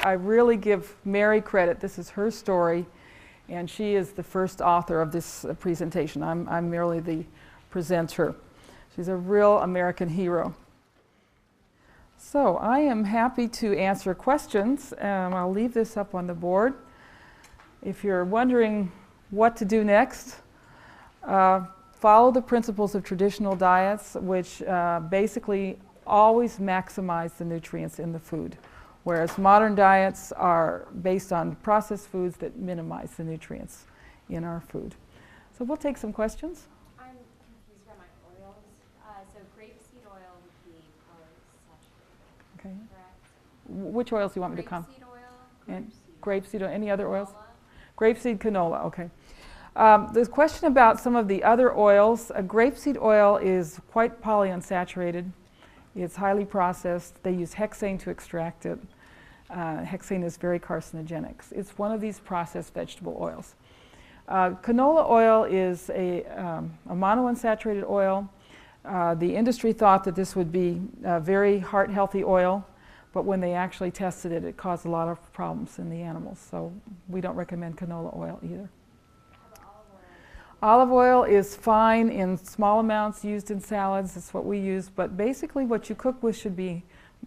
I really give Mary credit. This is her story, and she is the first author of this presentation. I'm merely the presenter. She's a real American hero. So I am happy to answer questions. I'll leave this up on the board. If you're wondering what to do next, follow the principles of traditional diets, which basically always maximize the nutrients in the food, whereas modern diets are based on processed foods that minimize the nutrients in our food. So we'll take some questions. I'm confused about my oils. So grapeseed oil would be polyunsaturated, Okay. correct? Which oils do you want me to come? Grapeseed oil. And grapeseed oil. Any other oils? Canola. Grapeseed canola. Okay. The question about some of the other oils. Grapeseed oil is quite polyunsaturated. It's highly processed. They use hexane to extract it. Hexane is very carcinogenic. It's one of these processed vegetable oils. Canola oil is a monounsaturated oil. The industry thought that this would be a very heart-healthy oil, but when they actually tested it, it caused a lot of problems in the animals. So we don't recommend canola oil either. Olive oil is fine in small amounts used in salads. That's what we use. But basically what you cook with should be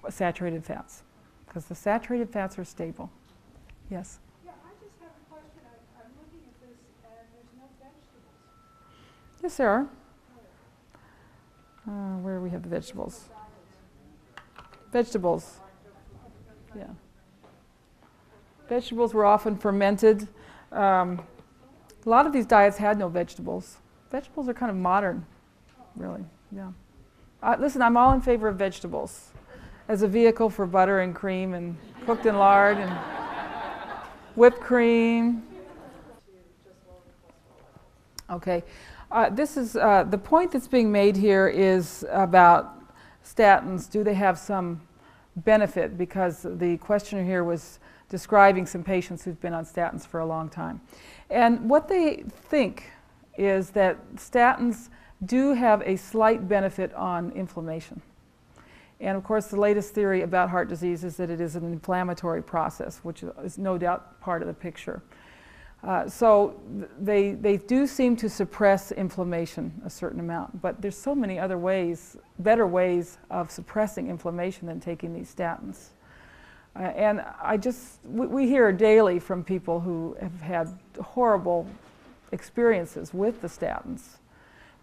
saturated fats, because the saturated fats are stable. Yes? Yeah, I just have a question. I'm looking at this and there's no vegetables. Yes, there are. Where do we have the vegetables? Vegetables. Yeah. Vegetables were often fermented. A lot of these diets had no vegetables. Vegetables are kind of modern, really. Yeah. Listen, I'm all in favor of vegetables as a vehicle for butter and cream and cooked in lard and whipped cream. Okay. This is the point that's being made here is about statins. Do they have some benefit? Because the questioner here was describing some patients who've been on statins for a long time. And what they think is that statins do have a slight benefit on inflammation. And of course, the latest theory about heart disease is that it is an inflammatory process, which is no doubt part of the picture. So they do seem to suppress inflammation a certain amount, but there's so many other ways, better ways of suppressing inflammation than taking these statins. And we hear daily from people who have had horrible experiences with the statins,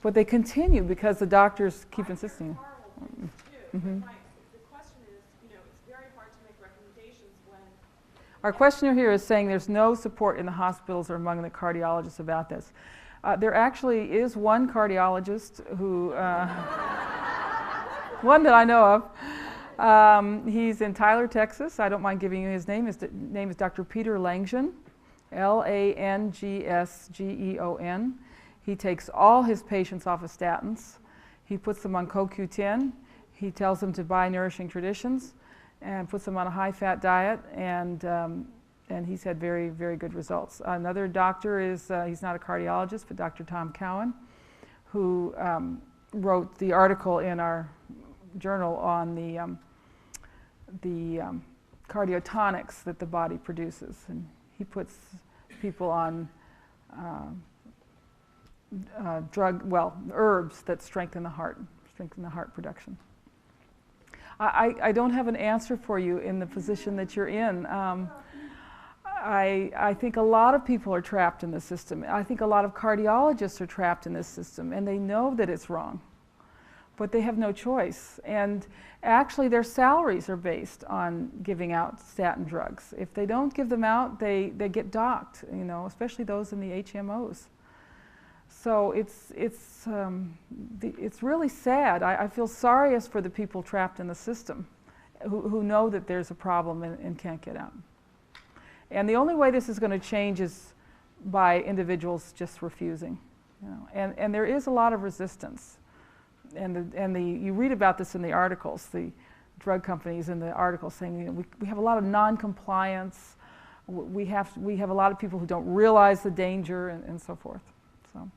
but they continue because the doctors keep insisting. Mm-hmm. The question is, it's very hard to make recommendations when... Our questioner here is saying there's no support in the hospitals or among the cardiologists about this. There actually is one cardiologist who, one that I know of. He's in Tyler, Texas. I don't mind giving you his name. His name is Dr. Peter Langsion, Langsgeon. He takes all his patients off of statins. He puts them on CoQ10. He tells them to buy Nourishing Traditions and puts them on a high-fat diet, and he's had very, very good results. Another doctor is, he's not a cardiologist, but Dr. Tom Cowan, who wrote the article in our journal on the cardiotonics that the body produces. And he puts people on herbs that strengthen the heart production. I don't have an answer for you in the position that you're in. I think a lot of people are trapped in the system. I think a lot of cardiologists are trapped in this system, and they know that it's wrong. but they have no choice. And actually their salaries are based on giving out statin drugs. If they don't give them out, they get docked, you know, especially those in the HMOs. So it's really sad. I feel sorriest for the people trapped in the system who know that there's a problem and can't get out. And the only way this is going to change is by individuals just refusing. You know. And there is a lot of resistance. You read about this in the articles, the drug companies in the articles saying, you know, we have a lot of non-compliance, we have a lot of people who don't realize the danger and so forth. So,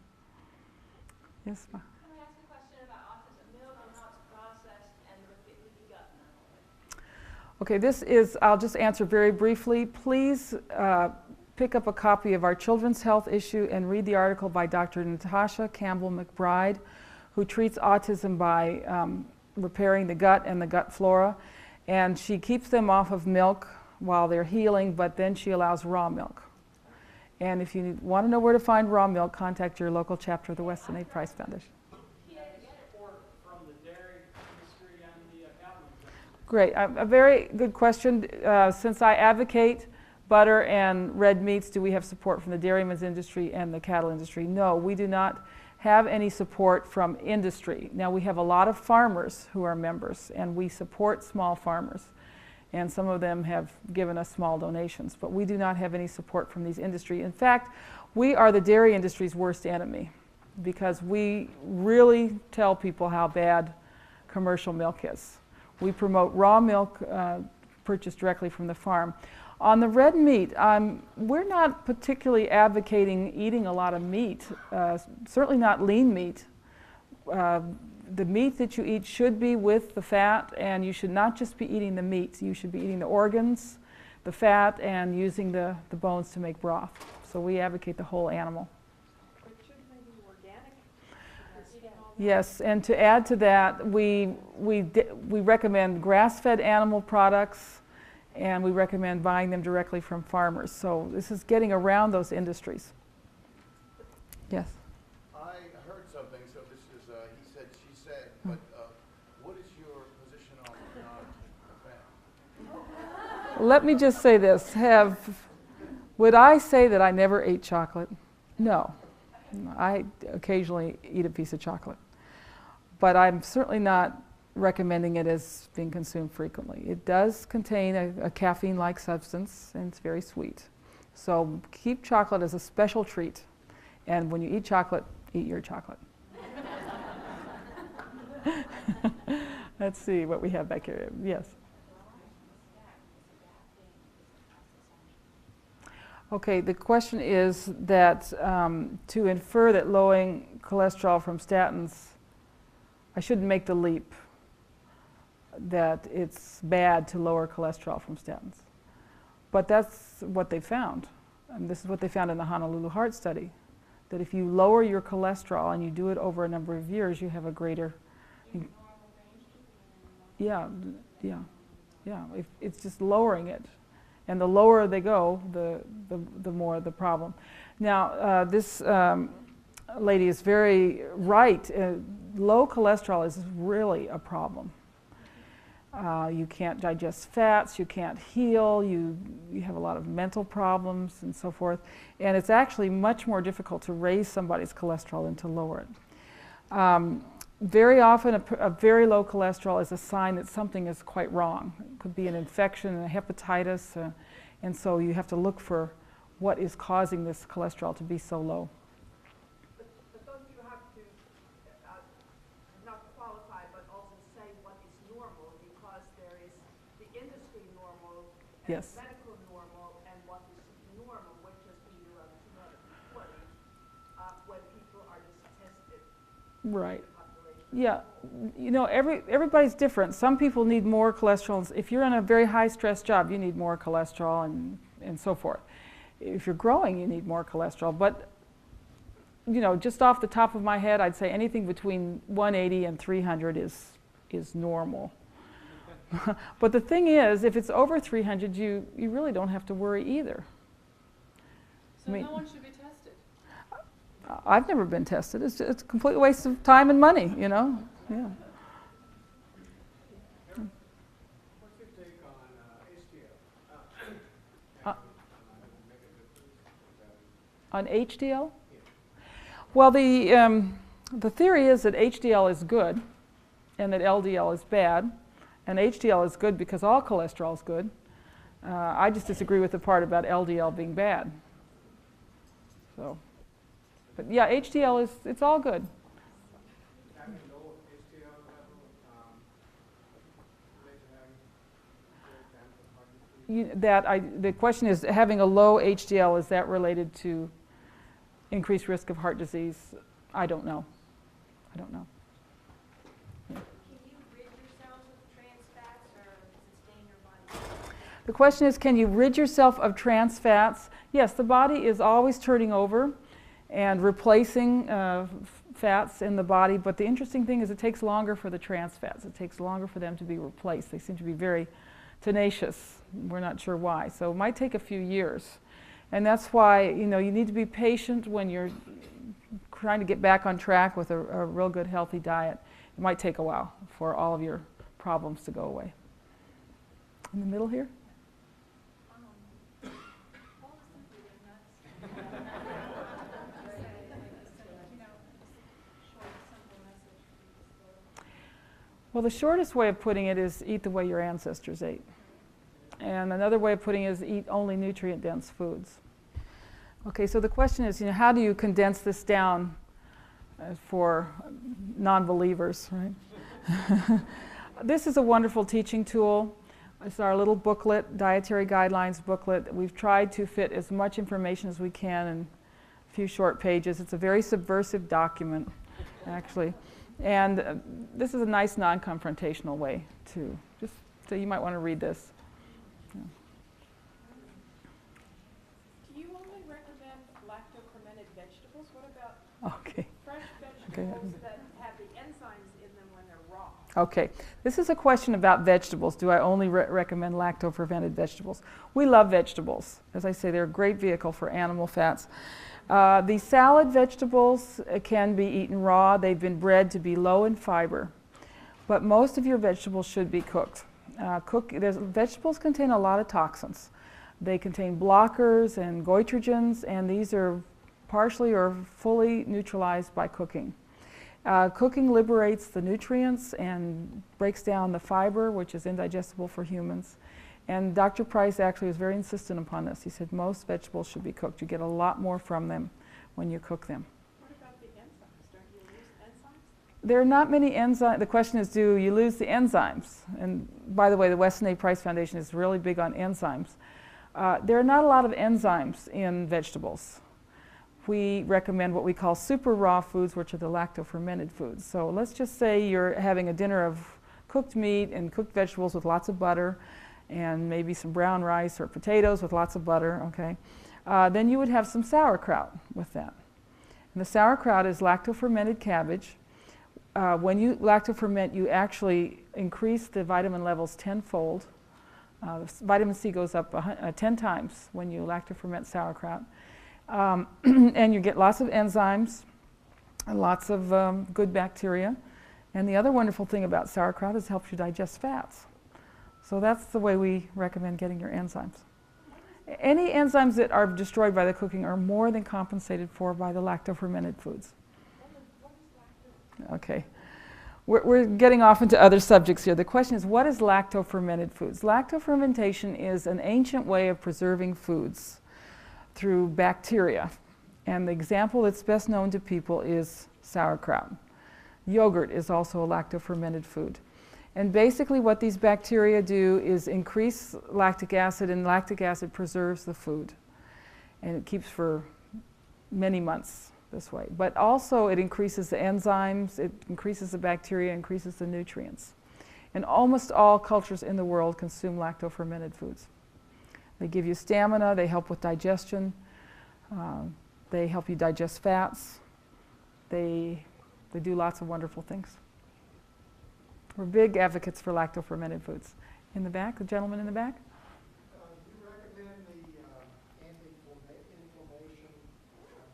yes, Ma? Can I ask a question about autism? Milk and how it's processed and the leaky gut normally? Okay, this is, I'll just answer very briefly. Please pick up a copy of our Children's Health issue and read the article by Dr. Natasha Campbell-McBride, who treats autism by repairing the gut and the gut flora. And she keeps them off of milk while they're healing, but then she allows raw milk. And if you want to know where to find raw milk, contact your local chapter of the Weston A. Price Foundation. From the dairy industry and the cattle industry? Great, a very good question. Since I advocate butter and red meats, do we have support from the dairymen's industry and the cattle industry? No, we do not have any support from industry. Now we have a lot of farmers who are members, and we support small farmers, and some of them have given us small donations, but we do not have any support from these industry. In fact, we are the dairy industry's worst enemy because we really tell people how bad commercial milk is. We promote raw milk purchased directly from the farm. On the red meat, we're not particularly advocating eating a lot of meat, certainly not lean meat. The meat that you eat should be with the fat, and you should not just be eating the meat. You should be eating the organs, the fat, and using the bones to make broth. So we advocate the whole animal. But shouldn't they be organic? Yes, and to add to that, we recommend grass-fed animal products, and we recommend buying them directly from farmers. So this is getting around those industries. Yes? I heard something, so this is he said, she said, but what is your position on non-fat? Let me just say this. Would I say that I never ate chocolate? No. I occasionally eat a piece of chocolate. But I'm certainly not recommending it as being consumed frequently. It does contain a caffeine-like substance, and it's very sweet. So keep chocolate as a special treat. And when you eat chocolate, eat your chocolate. Let's see what we have back here. Yes? Okay, the question is that to infer that lowering cholesterol from statins, I shouldn't make the leap that it's bad to lower cholesterol from statins. But that's what they found. And this is what they found in the Honolulu Heart Study, that if you lower your cholesterol and you do it over a number of years, you have a greater... Yeah. It's just lowering it. And the lower they go, the more the problem. Now, this lady is very right. Low cholesterol is really a problem. You can't digest fats, you can't heal, you have a lot of mental problems and so forth. And it's actually much more difficult to raise somebody's cholesterol than to lower it. Very often a very low cholesterol is a sign that something is quite wrong. It could be an infection, a hepatitis, and so you have to look for what is causing this cholesterol to be so low. But don't you have to not qualify, but also say what is normal, because there is the industry normal and Yes. medical normal, and what is normal, which has been around 240 when people are just tested. Right. Population. Yeah, you know, everybody's different. Some people need more cholesterol. If you're in a very high stress job, you need more cholesterol and so forth. If you're growing, you need more cholesterol. But, you know, just off the top of my head, I'd say anything between 180 and 300 is normal. But the thing is, if it's over 300, you really don't have to worry either. So I mean, no one should be tested? I've never been tested. It's a complete waste of time and money, you know. Yeah. On HDL? Well, the theory is that HDL is good and that LDL is bad. And HDL is good because all cholesterol is good. I just disagree with the part about LDL being bad. So, but yeah, HDL it's all good. Having low HDL level, related to having heart disease? The question is, having a low HDL, is that related to increased risk of heart disease? I don't know. I don't know. Can you rid yourself of trans fats, or does it stay in your body? The question is, can you rid yourself of trans fats? Yes, the body is always turning over and replacing fats in the body, but the interesting thing is it takes longer for the trans fats. It takes longer for them to be replaced. They seem to be very tenacious. We're not sure why. So it might take a few years. And that's why, you need to be patient when you're trying to get back on track with a real good healthy diet. It might take a while for all of your problems to go away. In the middle here? Well, the shortest way of putting it is eat the way your ancestors ate. And another way of putting it is eat only nutrient-dense foods. Okay, so the question is, how do you condense this down for non-believers, right? This is a wonderful teaching tool. It's our little booklet, dietary guidelines booklet. We've tried to fit as much information as we can in a few short pages. It's a very subversive document, actually. And this is a nice non-confrontational way to so you might want to read this. Yeah. Do you only recommend lacto-fermented vegetables? What about Okay. fresh vegetables that have the enzymes in them when they're raw? Okay, this is a question about vegetables. Do I only recommend lacto-fermented vegetables? We love vegetables. As I say, they're a great vehicle for animal fats. The salad vegetables can be eaten raw. They've been bred to be low in fiber. But most of your vegetables should be cooked. Vegetables contain a lot of toxins. They contain blockers and goitrogens, and these are partially or fully neutralized by cooking. Cooking liberates the nutrients and breaks down the fiber, which is indigestible for humans. And Dr. Price actually was very insistent upon this. He said most vegetables should be cooked. You get a lot more from them when you cook them. What about the enzymes? Don't you lose enzymes? There are not many enzymes. The question is, do you lose the enzymes? And by the way, the Weston A. Price Foundation is really big on enzymes. There are not a lot of enzymes in vegetables. We recommend what we call super raw foods, which are the lacto-fermented foods. So let's just say you're having a dinner of cooked meat and cooked vegetables with lots of butter, and maybe some brown rice or potatoes with lots of butter, okay? Then you would have some sauerkraut with that. And the sauerkraut is lacto-fermented cabbage. When you lacto-ferment, you actually increase the vitamin levels tenfold. Vitamin C goes up 10 times when you lacto-ferment sauerkraut. And you get lots of enzymes and lots of good bacteria. And the other wonderful thing about sauerkraut is it helps you digest fats. So that's the way we recommend getting your enzymes. Any enzymes that are destroyed by the cooking are more than compensated for by the lacto-fermented foods. Okay. We're getting off into other subjects here. The question is, what is lacto-fermented foods? Lacto-fermentation is an ancient way of preserving foods through bacteria. And the example that's best known to people is sauerkraut. Yogurt is also a lacto-fermented food. And basically what these bacteria do is increase lactic acid, and lactic acid preserves the food. And it keeps for many months this way. But also it increases the enzymes, it increases the bacteria, increases the nutrients. And almost all cultures in the world consume lacto-fermented foods. They give you stamina, they help with digestion, they help you digest fats, they do lots of wonderful things. We're big advocates for lacto-fermented foods. In the back, the gentleman in the back? Do you recommend the anti-inflammation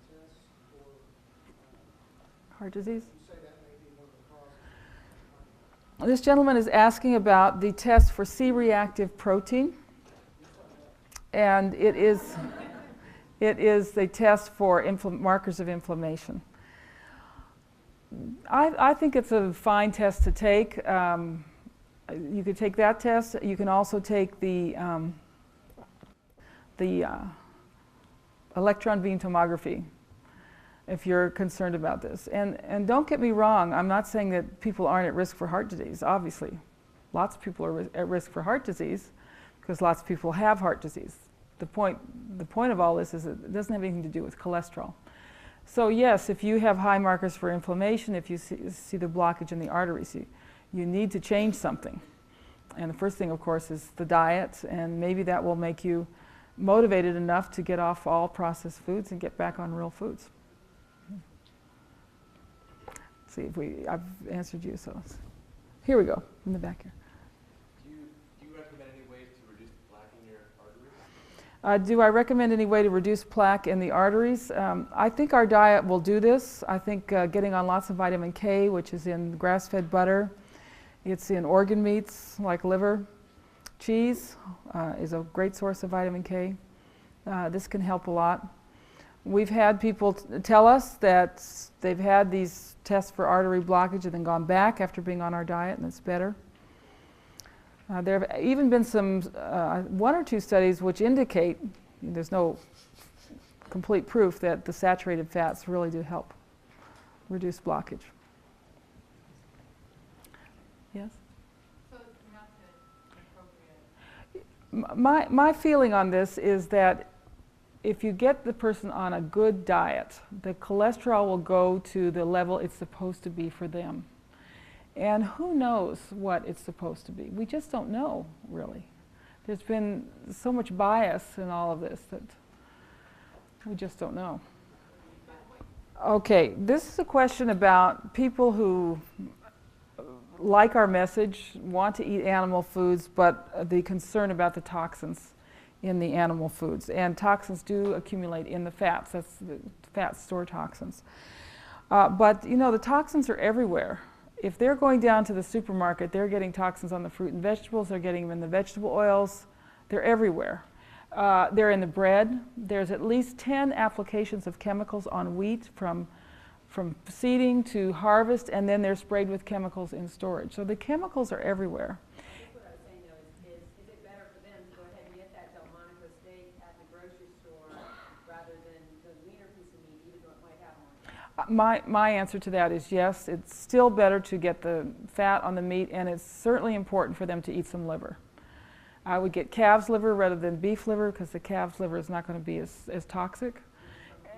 test for Heart disease? you say that may be one of the causes? This gentleman is asking about the test for C-reactive protein. And it is It is a test for markers of inflammation. I think it's a fine test to take. You could take that test. You can also take the electron beam tomography if you're concerned about this. And don't get me wrong, I'm not saying that people aren't at risk for heart disease. Obviously, lots of people are at risk for heart disease because lots of people have heart disease. The point of all this is that it doesn't have anything to do with cholesterol. So yes, if you have high markers for inflammation, if you see the blockage in the arteries, you need to change something. And the first thing, of course, is the diet, and maybe that will make you motivated enough to get off all processed foods and get back on real foods. Let's see if I've answered you. So here we go, in the back here. Do you recommend any ways to reduce plaque in your arteries? Do I recommend any way to reduce plaque in the arteries? I think our diet will do this. I think getting on lots of vitamin K, which is in grass-fed butter, it's in organ meats like liver, cheese is a great source of vitamin K. This can help a lot. We've had people tell us that they've had these tests for artery blockage and then gone back after being on our diet, and it's better. There have even been some, 1 or 2 studies which indicate, there's no complete proof, that the saturated fats really do help reduce blockage. Yes? So not appropriate. My feeling on this is that if you get the person on a good diet, the cholesterol will go to the level it's supposed to be for them. And who knows what it's supposed to be? We just don't know, really. There's been so much bias in all of this that we just don't know. Okay, this is a question about people who like our message, want to eat animal foods, but the concern about the toxins in the animal foods. And toxins do accumulate in the fats. That's the fats store toxins. But you know, the toxins are everywhere. If they're going down to the supermarket, they're getting toxins on the fruit and vegetables, they're getting them in the vegetable oils, they're everywhere. They're in the bread. There's at least 10 applications of chemicals on wheat from seeding to harvest, and then they're sprayed with chemicals in storage. So the chemicals are everywhere. I guess what I was saying though is it better for them to go ahead and get that Delmonico steak at the grocery store rather than the leaner piece of meat, even though it might have more? My answer to that is yes. It's still better to get the fat on the meat, and it's certainly important for them to eat some liver. I would get calf's liver rather than beef liver because the calf's liver is not going to be as toxic.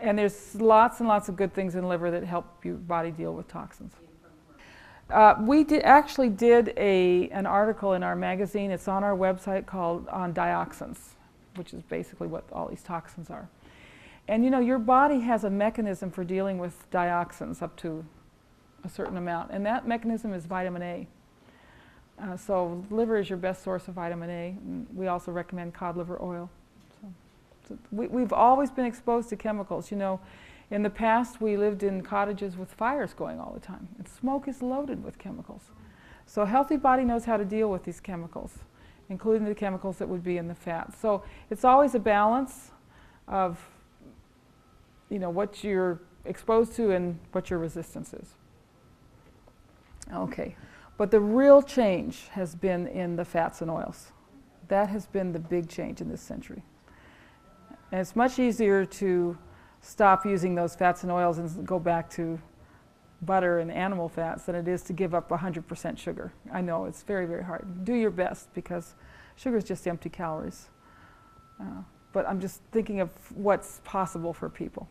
And there's lots and lots of good things in liver that help your body deal with toxins. We actually did an article in our magazine. It's on our website called On Dioxins, which is basically what all these toxins are. And you know, your body has a mechanism for dealing with dioxins up to a certain amount, and that mechanism is vitamin A. So liver is your best source of vitamin A. And we also recommend cod liver oil. So we've always been exposed to chemicals. You know, in the past we lived in cottages with fires going all the time, and smoke is loaded with chemicals. So a healthy body knows how to deal with these chemicals, including the chemicals that would be in the fat. So it's always a balance of, you know, what you're exposed to and what your resistance is. Okay, but the real change has been in the fats and oils. That has been the big change in this century. And it's much easier to stop using those fats and oils and go back to butter and animal fats than it is to give up 100% sugar. I know it's very, very hard. Do your best because sugar is just empty calories. But I'm just thinking of what's possible for people.